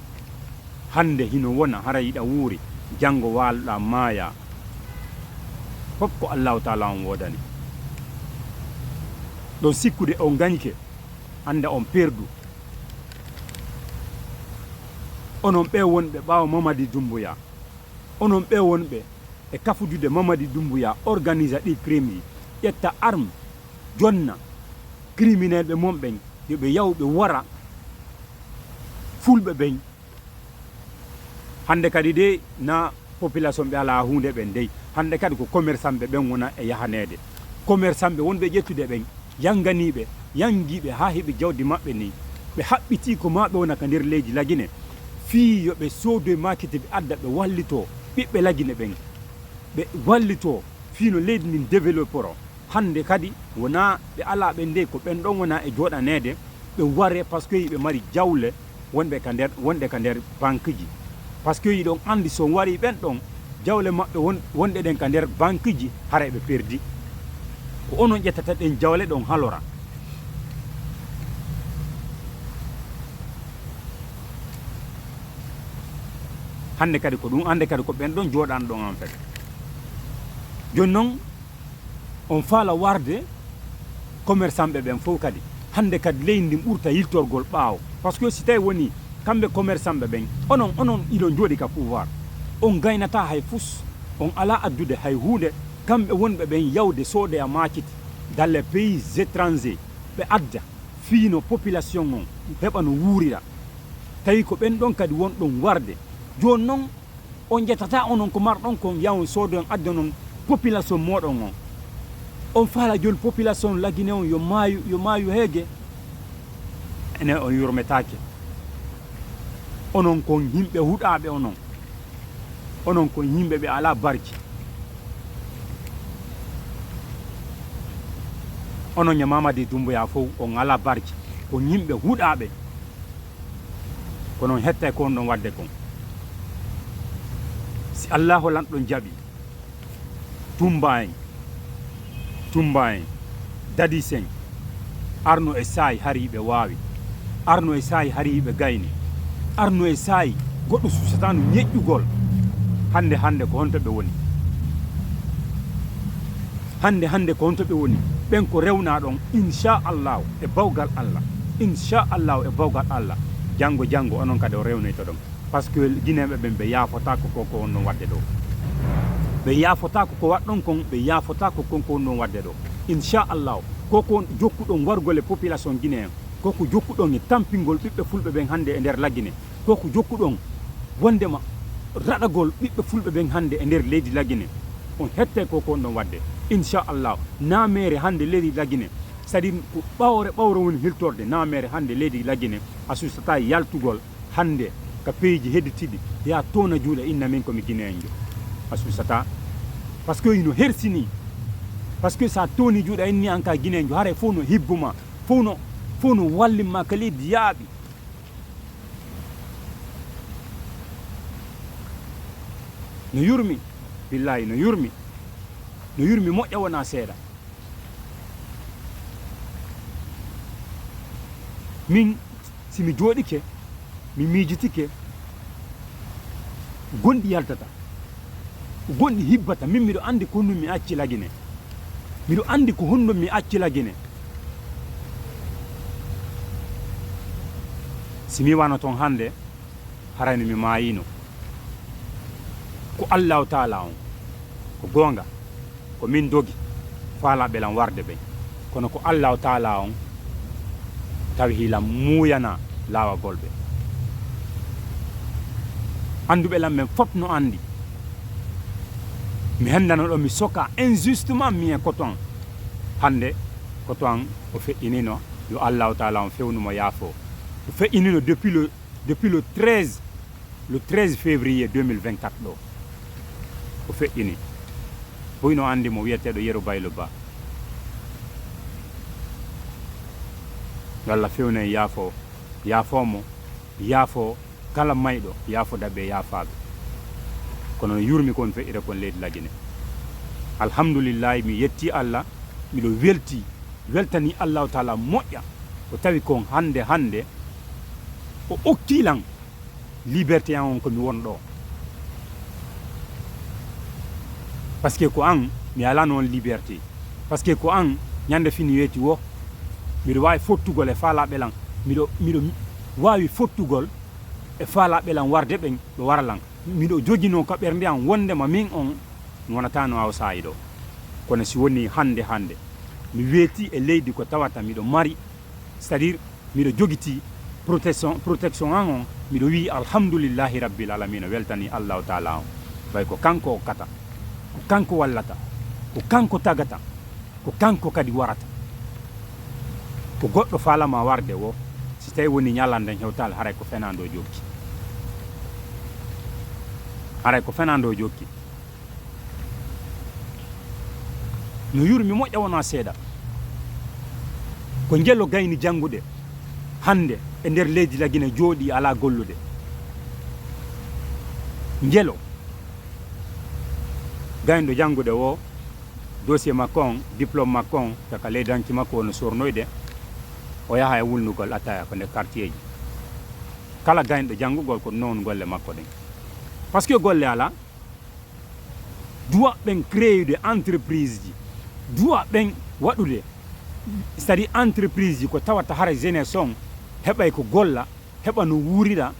hande hino wona hara yiɗa wuuri janggo waloɗa maaya fof ko Allahu taala on wodani ɗon sikkude on gañke hande on perdu onon ɓe wonɓe ɓaawo Mamadi Doumbouya onon ɓe wonɓe e kafudude Mamadi Doumbouya organisa ɗi crime ji ƴetta arme jonna criminel ɓe mon ɓen yoɓe yawɓe wara fulɓe ɓen hande kadi de na population ɓe ala hunde ɓen dey hande kadi ko commerçant ɓe ɓen wona e yahanede commerçant ɓe wonɓe ƴettude ɓen yanganiɓe yangiɓe ha heeɓe jawdi maɓɓe ni ɓe haɓɓiti ko maɓe wona ka nder leydi la Guinée fii yoɓe soodo e makete ɓe adda ɓe wallito ɓiɓɓe la Guinée ɓen ɓe wallito fiino leydi ndin développero hande kadi wona ɓe ala ɓe nde ko ɓen ɗon wona e joɗanede ɓe ware par ce que yiɓe mari jawle wonɓe ka nder banque ji par ce que yiɗon andi so wari ɓen ɗon jawle maɓɓe wonɗe ɗen ka nder banque ji hara ɓe perdi ko onon ƴettata ɗen jawle ɗon halora hande kadi ko ɗum hande kadi ko ɓen ɗon joɗano ɗon en fait joni noon on faala warde commerçant ɓe ɓen fof kadi hande kadi leydi ndin ɓurta yiltorgol ɓaawo par ce que si tawi woni kamɓe commerçant ɓe ɓen onon iɗon jooɗi ka pouvoir on gaynata hay fus on ala addude hay hunde kamɓe wonɓe ɓen yawde soode a makiti dans les pays étrangers ɓe adda fiino population on heɓa no wuurira tawi ko ɓen ɗon kadi won ɗon warde joni noon on ƴettata onon ko marɗon kon yawon soodon adda non population moɗon on faala joni population lagine on yo maayu heege ene on yurmetake onon kon yimɓe huɗaɓe onon kon yimɓe ɓe ala barki onon ña Mamadi Doumbouya fof on ala barki ko yimɓe huɗaɓe ko noon hetta ko on ɗon wadde kon si Allahu lanɗon jaɓi Tumba en Dadis en arno e saayi hari ɓe waawi arno e saayi hari ɓe gayni arno e saayi goɗɗo susatano ñeƴƴugol hande ko honto ɓe woni hande ko honto ɓe woni ɓen ko rewna ɗon inchallahu e bawgal Allah inchallahu e bawgal Allah janggo onon kadi o rewnoyto ɗon par ce que guineɓe ɓen ɓe yaafotako ko on ɗon wadde ɗo ɓe yaafotako ko waɗɗon kon ɓe yaafotako kon ko on ɗon wadde ɗo inchallahu koko jokkuɗon wargol e population guinéen koko jokkuɗon e tampingol ɓiɓɓe fulɓe ɓen hande e nder laggine koko jokkuɗon wondema raɗagol ɓiɓɓe fulɓe ɓen hande e nder leydi laggine on hette koko on ɗon wadde inchallahu namere hande leydi laggine c'est à dire ko ɓawre woni hiltorde namere hande leydi laggine a susata yaltugol hande ka peeji hedditiɗi ya tona juuɗe inna min komi guinéen jo a susata par ce que ino hersini par ce que sa toni juuɗe inni an ka guinéen jo haare fof no hibbuma fof no wallinma ka leydi yaaɓi no yurmi billahi no yurmi moƴƴa wona seeɗa min simi jooɗike mi miijitike gonɗi yaltata gonɗi hibbata min miɗo andi ko honɗum mi acci lagine miɗo andi ko honɗum mi acci lagine simi wano toon hande harani mi maayino ko Allahu taala on ko gonga ko min dogi faalaɓe lan warde ɓen kono ko Allahu taala on tawi hilam muuyana laawagol ɓe anduɓe lan men fof no andi mi hendano ɗo mi soka injustement mien coton hande coton o feƴƴinino yo Allahu taala on fewnumo yaafo o feƴƴinino depuis le 13 février 2024 ɗo o feƴƴini boyno andi mo wiyeteɗo Yero Baylo Ba yo Allah fewne yaafomo yaafo kala mayɗo yaafodaɓe yaafaɓe kono no yurmi kon feƴƴire kon leydi lagine alhamdulillahi mi yetti Allah miɗo weltani Allahu taala moƴƴa o tawi kon hande o okkilan liberté an on komi won ɗo par ce que ko an mi ala noon liberté par ce que ko an ñande fini weeti wo miɗo wawi fottugol e faalaɓe lan miɗo wawi fottugol e faalaɓe lan warde ɓen ɓe wara lan miɗo jogino ka ɓernde an wondema min on wonata no aw saayi ɗo kono si woni hande mi weeti e leydi ko tawata miɗo mari c'est à dire miɗo jogiti protection an on miɗo wi alhamdoulillahi rabbil alamina weltani Allahu taala on way ko kanko o kata ko kanko wallata ko kanko tagata ko kanko kadi warata ko goɗɗo faalama warde wo si tawi woni ñalande hewtal haray ko fenando jokki no yurmi moƴƴa wona seeɗa ko jello gayni janngude hande e nder leydi lagine jooɗi ala gollude jelo gayno janngude o dossier makko on diplôme makko on taka leydanki makko wono sornoyde o yaha e wulnugol attaya ko nder quartier ji kala gaynɗo janngugol ko noon golle makko ɗen par ce que golle ala duwa ɓen créude entreprise ji duwa ɓen waɗude c'est à dire entreprise ji ko tawata hara jeunesse on heɓay ko golla heɓa no wuurira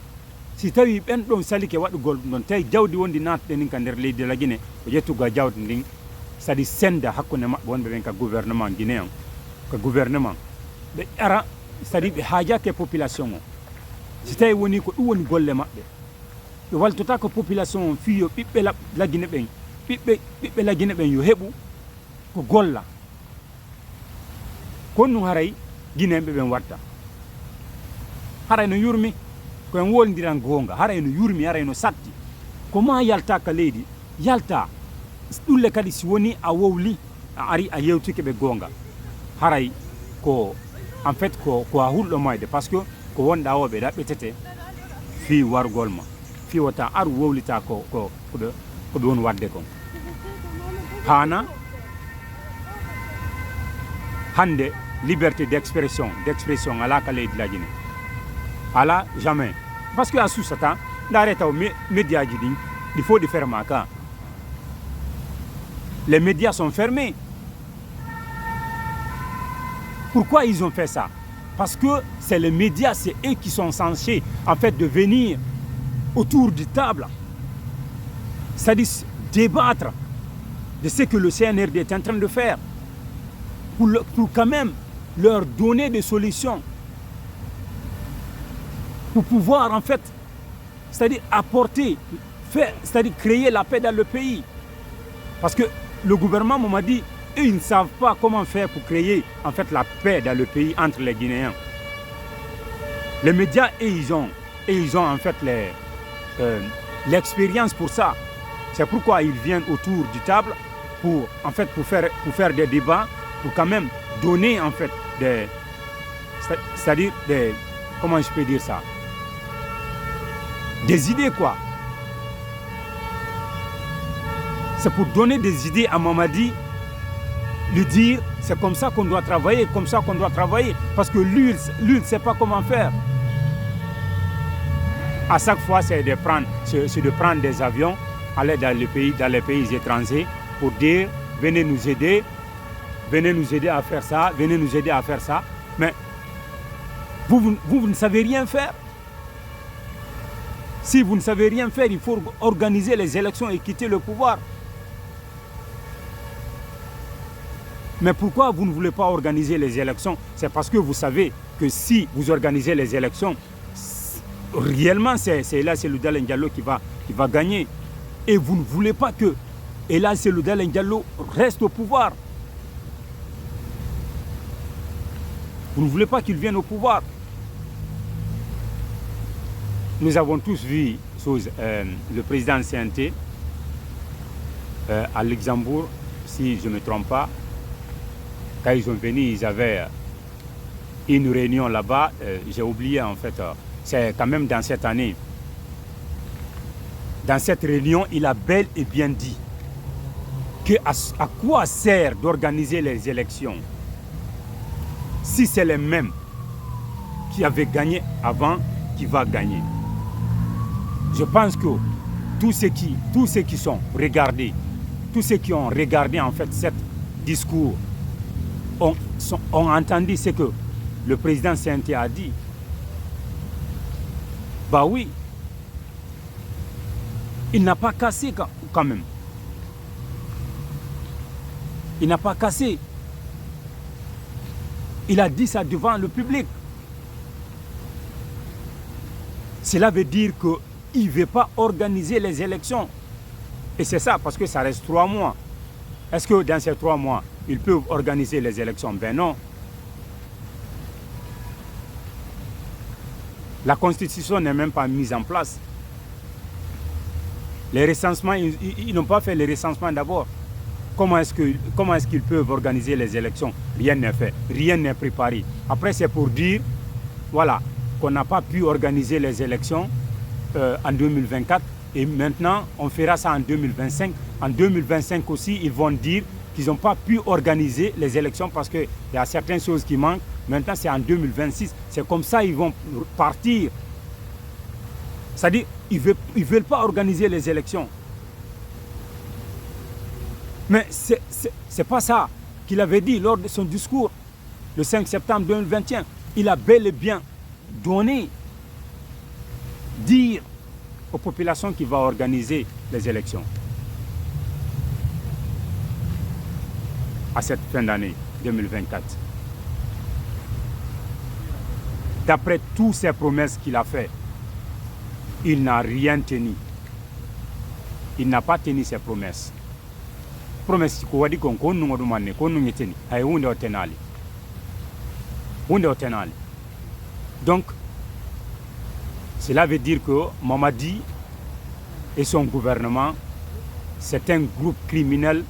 si tawi ɓen ɗon salike waɗugol ɗon tawi jawdi wondi natɗe nin ka nder leydi lagine o ƴettugol jawdi ndin c'est à dire senda hakkude maɓɓe wonɓe ɓen ka gouvernement guinéen ka gouvernement ɓe ƴara c'est à dire ɓe haajake population o si tawi woni ko ɗum woni golle maɓɓe ɓe waltota ko population fiyo ɓiɓɓe lagine ɓen ɓiɓɓe lagine ɓen yo heɓu ko golla kon ɗum haray guinéɓe ɓen watta haray no yurmi koyen woldiran gonga haray no yurmi haray no satti ko ma yalta ka leydi yalta ɗulle kadi si woni a wowli a ari a yewtike ɓe gonga haray ko en fait ko a hulɗo mayde par ce que ko wonɗa o ɓe ɗaɓɓetete fi wargol ma fi wata aru wowlita ko ɓe woni wadde kon hana hande liberté d'expression ala ka leydi lagine ala jamais parce que a susata ndare taw média ji ɗin il faut ɗi ferma ka les médias sont fermés. Pourquoi ils ont fait ça? Parce que c'est les médias, c'est eux qui sont censés en fait de venir autour de table, c'est-à-dire débattre de ce que le CNRD est en train de faire pour quand même leur donner des solutions pour pouvoir en fait, c'est-à-dire apporter, c'est-à-dire créer la paix dans le pays. Parce que le gouvernement m'a dit, eux, ils ne savent pas comment faire pour créer en fait la paix dans le pays entre les Guinéens. Les médias, ils ont en fait l'expérience pour ça. C'est pourquoi ils viennent autour du table pour faire des débats, pour quand même donner en fait c'est-à-dire comment je peux dire ça, des idées quoi. C'est pour donner des idées à Mamadi, lui dire c'est comme ça qu'on doit travailler, parce que lui ne sait pas comment faire. À chaque fois, c'est de prendre des avions, aller dans les pays étrangers pour dire venez nous aider à faire ça, Mais vous ne savez rien faire. Si vous ne savez rien faire, il faut organiser les élections et quitter le pouvoir. Mais pourquoi vous ne voulez pas organiser les élections? C'est parce que vous savez que si vous organisez les élections, réellement c'est Ella Seloudal Ndiallo qui va gagner. Et vous ne voulez pas que Ella Seloudal Ndiallo reste au pouvoir. Vous ne voulez pas qu'il vienne au pouvoir. Nous avons tous vu le président CNT à Luxembourg, si je ne me trompe pas. Quand ils sont venus, ils avaient une réunion là-bas. J'ai oublié en fait, c'est quand même dans cette année. Dans cette réunion, il a bel et bien dit à quoi sert d'organiser les élections si c'est les mêmes qui avaient gagné avant qui va gagner. Je pense que tous ceux qui sont regardés, tous ceux qui ont regardé en fait cet discours ont entendu ce que le président CNT a dit. Bah oui, il n'a pas cassé quand même. Il n'a pas cassé. Il a dit ça devant le public. Cela veut dire qu'il ne veut pas organiser les élections. Et c'est ça, parce que ça reste 3 mois. Est-ce que dans ces 3 mois, ils peuvent organiser les élections? Ben non. La constitution n'est même pas mise en place. Les recensements, ils n'ont pas fait les recensements d'abord. Comment est-ce qu'ils peuvent organiser les élections? Rien n'est fait, rien n'est préparé. Après, c'est pour dire, voilà, qu'on n'a pas pu organiser les élections en 2024 et maintenant, on fera ça en 2025. En 2025 aussi, ils vont dire qu'ils n'ont pas pu organiser les élections parce qu'il y a certaines choses qui manquent. Maintenant, c'est en 2026. C'est comme ça qu'ils vont partir. C'est-à-dire, ils ne veulent pas organiser les élections. Mais ce n'est pas ça qu'il avait dit lors de son discours le 5 septembre 2021. Il a bel et bien dire aux populations qu'il va organiser les élections à cette fin d'année 2024. d'après toutes ces promesses qu'il a faites, il n'a rien tenu. Il n'a pas tenu ses promesses. Promesse ko wadi kon ko nungo dumane ko nungo teni ay hunde o tenali. Hunde o tenali. Donc cela veut dire que Mamadi et son gouvernement, c'est un groupe criminel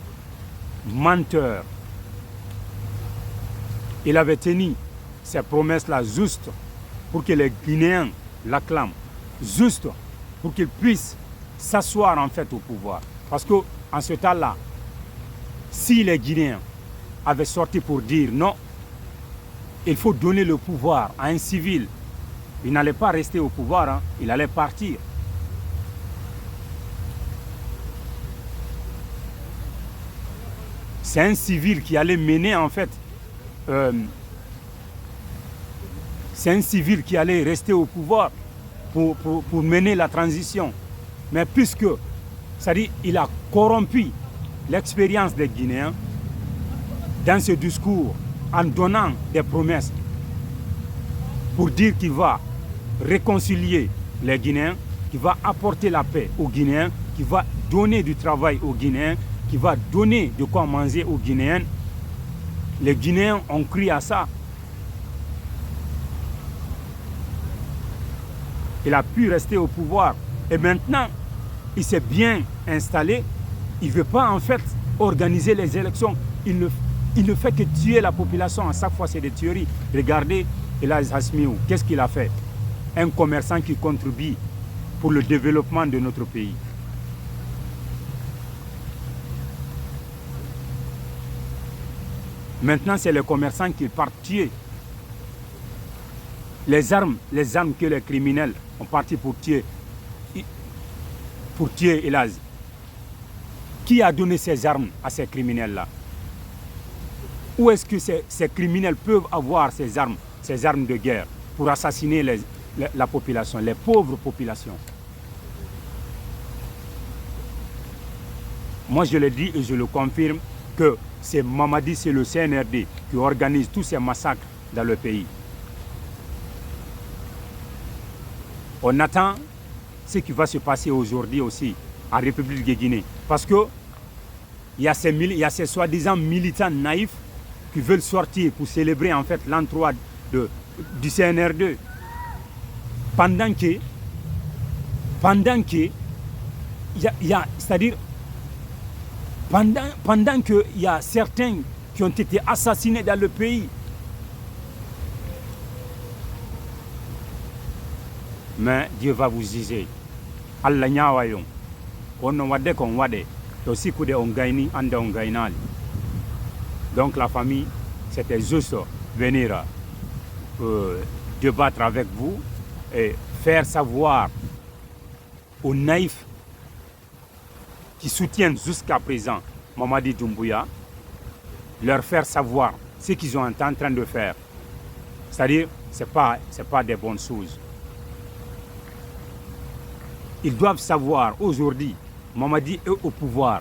menteur. Il avait tenu ces promesses-là juste pour que les Guinéens l'acclament, juste pour qu'ils puissent s'asseoir en fait au pouvoir. Parce que en ce temps-là, si les Guinéens avaient sorti pour dire non, il faut donner le pouvoir à un civil, il n'allait pas rester au pouvoir, hein, il allait partir. C'est un civil qui allait mener en fait, c'est un civil qui allait rester au pouvoir pour mener la transition. Mais puisque, c'est-à-dire, il a corrompu l'expérience des Guinéens dans ce discours en donnant des promesses pour dire qu'il va réconcilier les Guinéens, qu'il va apporter la paix aux Guinéens, qu'il va donner du travail aux Guinéens, qu'il va donner de quoi manger aux Guinéens. Les Guinéens ont cru à ça. Il a pu rester au pouvoir. Et maintenant, il s'est bien installé. Il ne veut pas en fait organiser les élections. Il ne fait que tuer la population. À chaque fois, c'est des tueries. Regardez Elhadji Assimiou. Qu'est-ce qu'il a fait? Un commerçant qui contribue pour le développement de notre pays. Maintenant, c'est les commerçants qui partent tuer. Les armes que les criminels ont parti pour tuer Elhadji. Qui a donné ces armes à ces criminels-là? Où est-ce que ces criminels peuvent avoir ces armes de guerre pour assassiner la population, les pauvres populations? Moi, je le dis et je le confirme que c'est Mamadi, c'est le CNRD qui organise tous ces massacres dans le pays. On attend ce qui va se passer aujourd'hui aussi en République de Guinée. Parce que il y a ces soi-disant militants naïfs qui veulent sortir pour célébrer en fait l'entroi du CNRD. Pendant que c'est-à-dire pendant qu'il y a certains qui ont été assassinés dans le pays. Mais Dieu va vous juger. Allah nyawayon. On wade kon wade. Aussi kude on gaini ande on gainali. Donc la famille, c'était juste venir débattre avec vous et faire savoir aux naïfs qui soutiennent jusqu'à présent Mamadi Doumbouya, leur faire savoir ce qu'ils sont en train de faire. C'est-à-dire, ce n'est pas des bonnes choses. Ils doivent savoir aujourd'hui, Mamadi est au pouvoir.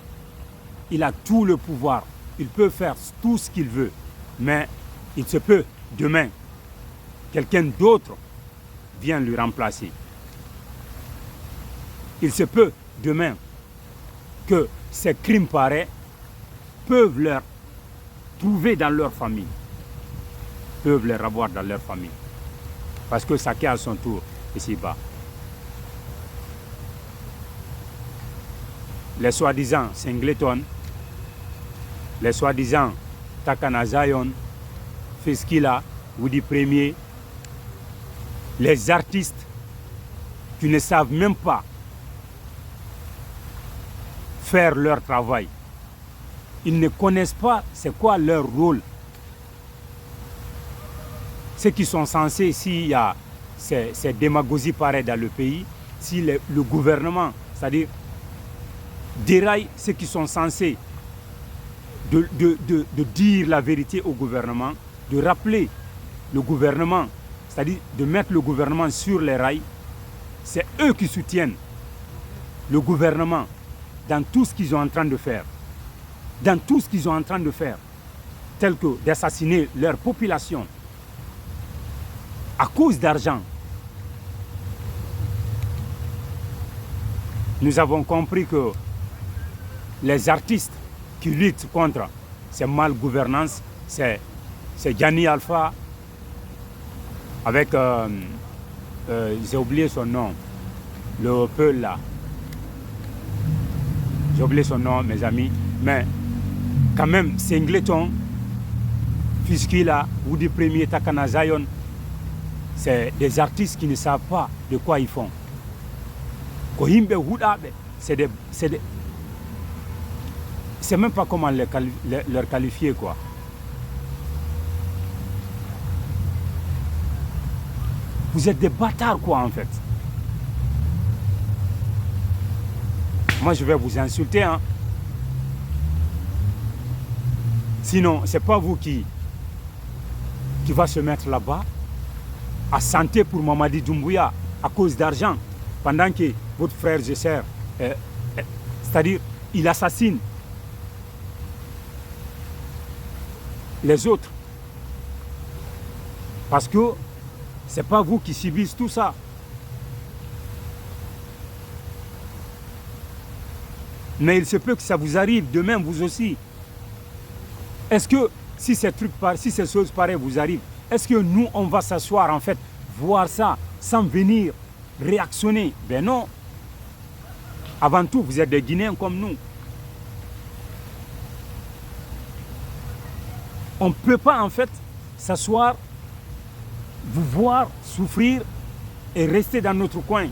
Il a tout le pouvoir. Il peut faire tout ce qu'il veut. Mais il se peut, demain, quelqu'un d'autre vient lui remplacer. Il se peut, demain, que ces crimes pareils peuvent leur trouver dans leur famille. Peuvent les avoir dans leur famille. Parce que chacun a son tour ici-bas. Les soi-disant Singleton, les soi-disant Takana Zion, Fiskila, Woody Premier, les artistes qui ne savent même pas faire leur travail. Ils ne connaissent pas c'est quoi leur rôle. Ceux qui sont censés, s'il y a ces démagogies pareilles dans le pays, si le gouvernement, c'est-à-dire déraille ceux qui sont censés de dire la vérité au gouvernement, de rappeler le gouvernement, c'est-à-dire de mettre le gouvernement sur les rails, c'est eux qui soutiennent le gouvernement dans tout ce qu'ils sont en train de faire. Dans tout ce qu'ils sont en train de faire, tel que d'assassiner leur population. à cause d'argent. Nous avons compris que les artistes qui luttent contre ces malgouvernances, c'est Gianni Alpha avec, j'ai oublié son nom, le Peul là. J'ai oublié son nom, mes amis, mais quand même, Singleton, Fiskila, Woody Premier, Takana Zion, c'est des artistes qui ne savent pas de quoi ils font. C'est même pas comment leur qualifier, quoi. Vous êtes des bâtards, quoi, en fait. Moi, je vais vous insulter, hein. Sinon, c'est pas vous qui va se mettre là-bas à santé pour Mamadi Doumbouya à cause d'argent, pendant que votre frère Gesser, c'est-à-dire, il assassine les autres. Parce que c'est pas vous qui subissez tout ça. Mais il se peut que ça vous arrive demain, vous aussi. Est-ce que si ces choses pareilles vous arrivent, est-ce que nous, on va s'asseoir, en fait, voir ça, sans venir réactionner? Ben non. Avant tout, vous êtes des Guinéens comme nous. On ne peut pas, en fait, s'asseoir, vous voir souffrir et rester dans notre coin.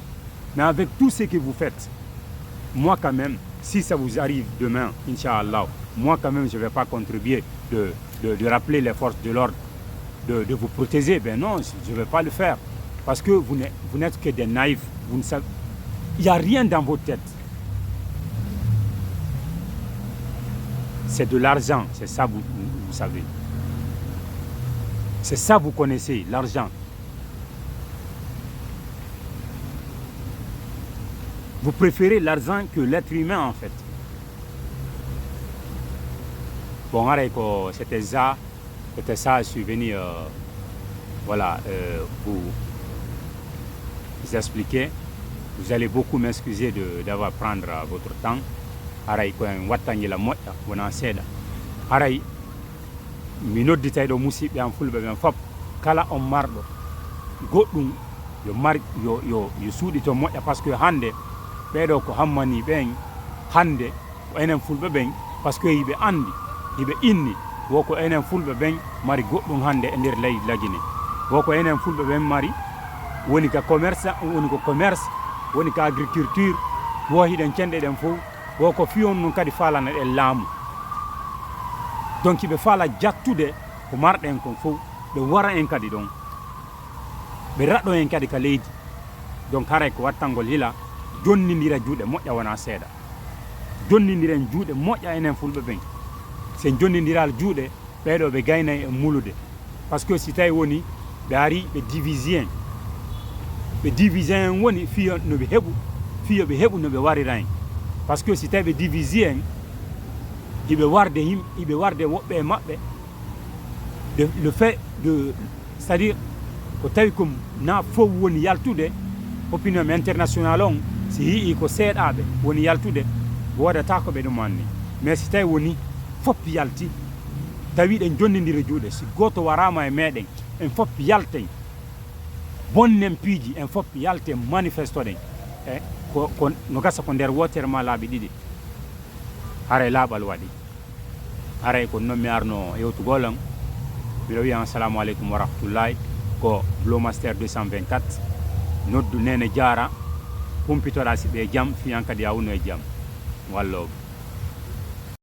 Mais avec tout ce que vous faites, moi quand même, si ça vous arrive demain, Inch'Allah, moi quand même, je ne vais pas contribuer de rappeler les forces de l'ordre, de vous protéger. Ben non, je ne vais pas le faire. Parce que vous n'êtes que des naïfs. Vous ne savez, il n'y a rien dans votre tête. C'est de l'argent, c'est ça, vous savez. C'est ça, vous connaissez, l'argent. Vous préférez l'argent que l'être humain, en fait. Bon, c'était ça, je suis venu voilà, vous expliquer. Vous allez beaucoup m'excuser d'avoir prendre votre temps. Aray ko en wattangi la moƴƴa wona seeɗa aray mi nodditay ɗo musidɓe am fulɓe ɓen fof kala on marɗo goɗɗum yo suuɗito moƴƴa par ce que hande ɓeɗo ko hammani ɓen hande ko enen fulɓe ɓen par ce que yiɓe andi yiɓe inni woko enen fulɓe ɓen mari goɗɗum hande e nder leydi Lagine woko enen fulɓe ɓen mari woni ko commerce woni ko agriculture wo hiɗen cenɗe ɗen fof woko fiyon nun kadi falana ɗen laamu donc ɓe faala jattude ko marɗen kon fof ɓe wara en kadi ɗon ɓe raɗɗo en kadi ka leydi donc haray ko wattangol hila jonnidira juuɗe moƴƴa wona seeɗa jonnidiren juuɗe moƴƴa enen fulɓe ɓen sen jonnidiral juuɗe ɓeɗo ɓe gaynay e mulude par ce que si tawi woni ɓe ari ɓe divise en woni fiyo noɓe heɓu noɓe warira en par ce que si tawi ɓe divise en iɓe warde woɓɓe e maɓɓe le fait de c'est à dire ko tawi ko na fof woni yaltude opinion international on si yii ko seeɗaɓe woni yaltude wodata ko ɓe ɗum anni mais si tawi woni fof yalti tawi ɗen jonnidira juuɗe si goto warama e meɗen en fof yalten bonnen piiji en fof yalten manifestoɗen e ko no gasa ko nder wotere ma laaɓi ɗiɗi haray laaɓal waɗi haray ko noon mi arno yewtugol am mbiɗo wiya assalamu aleykum wa rahmatullahi ko Blowmaster 224 noddu Nene Diara humpitoɗa si ɓe jaam fiyan kadi yawno e jaam walloɓe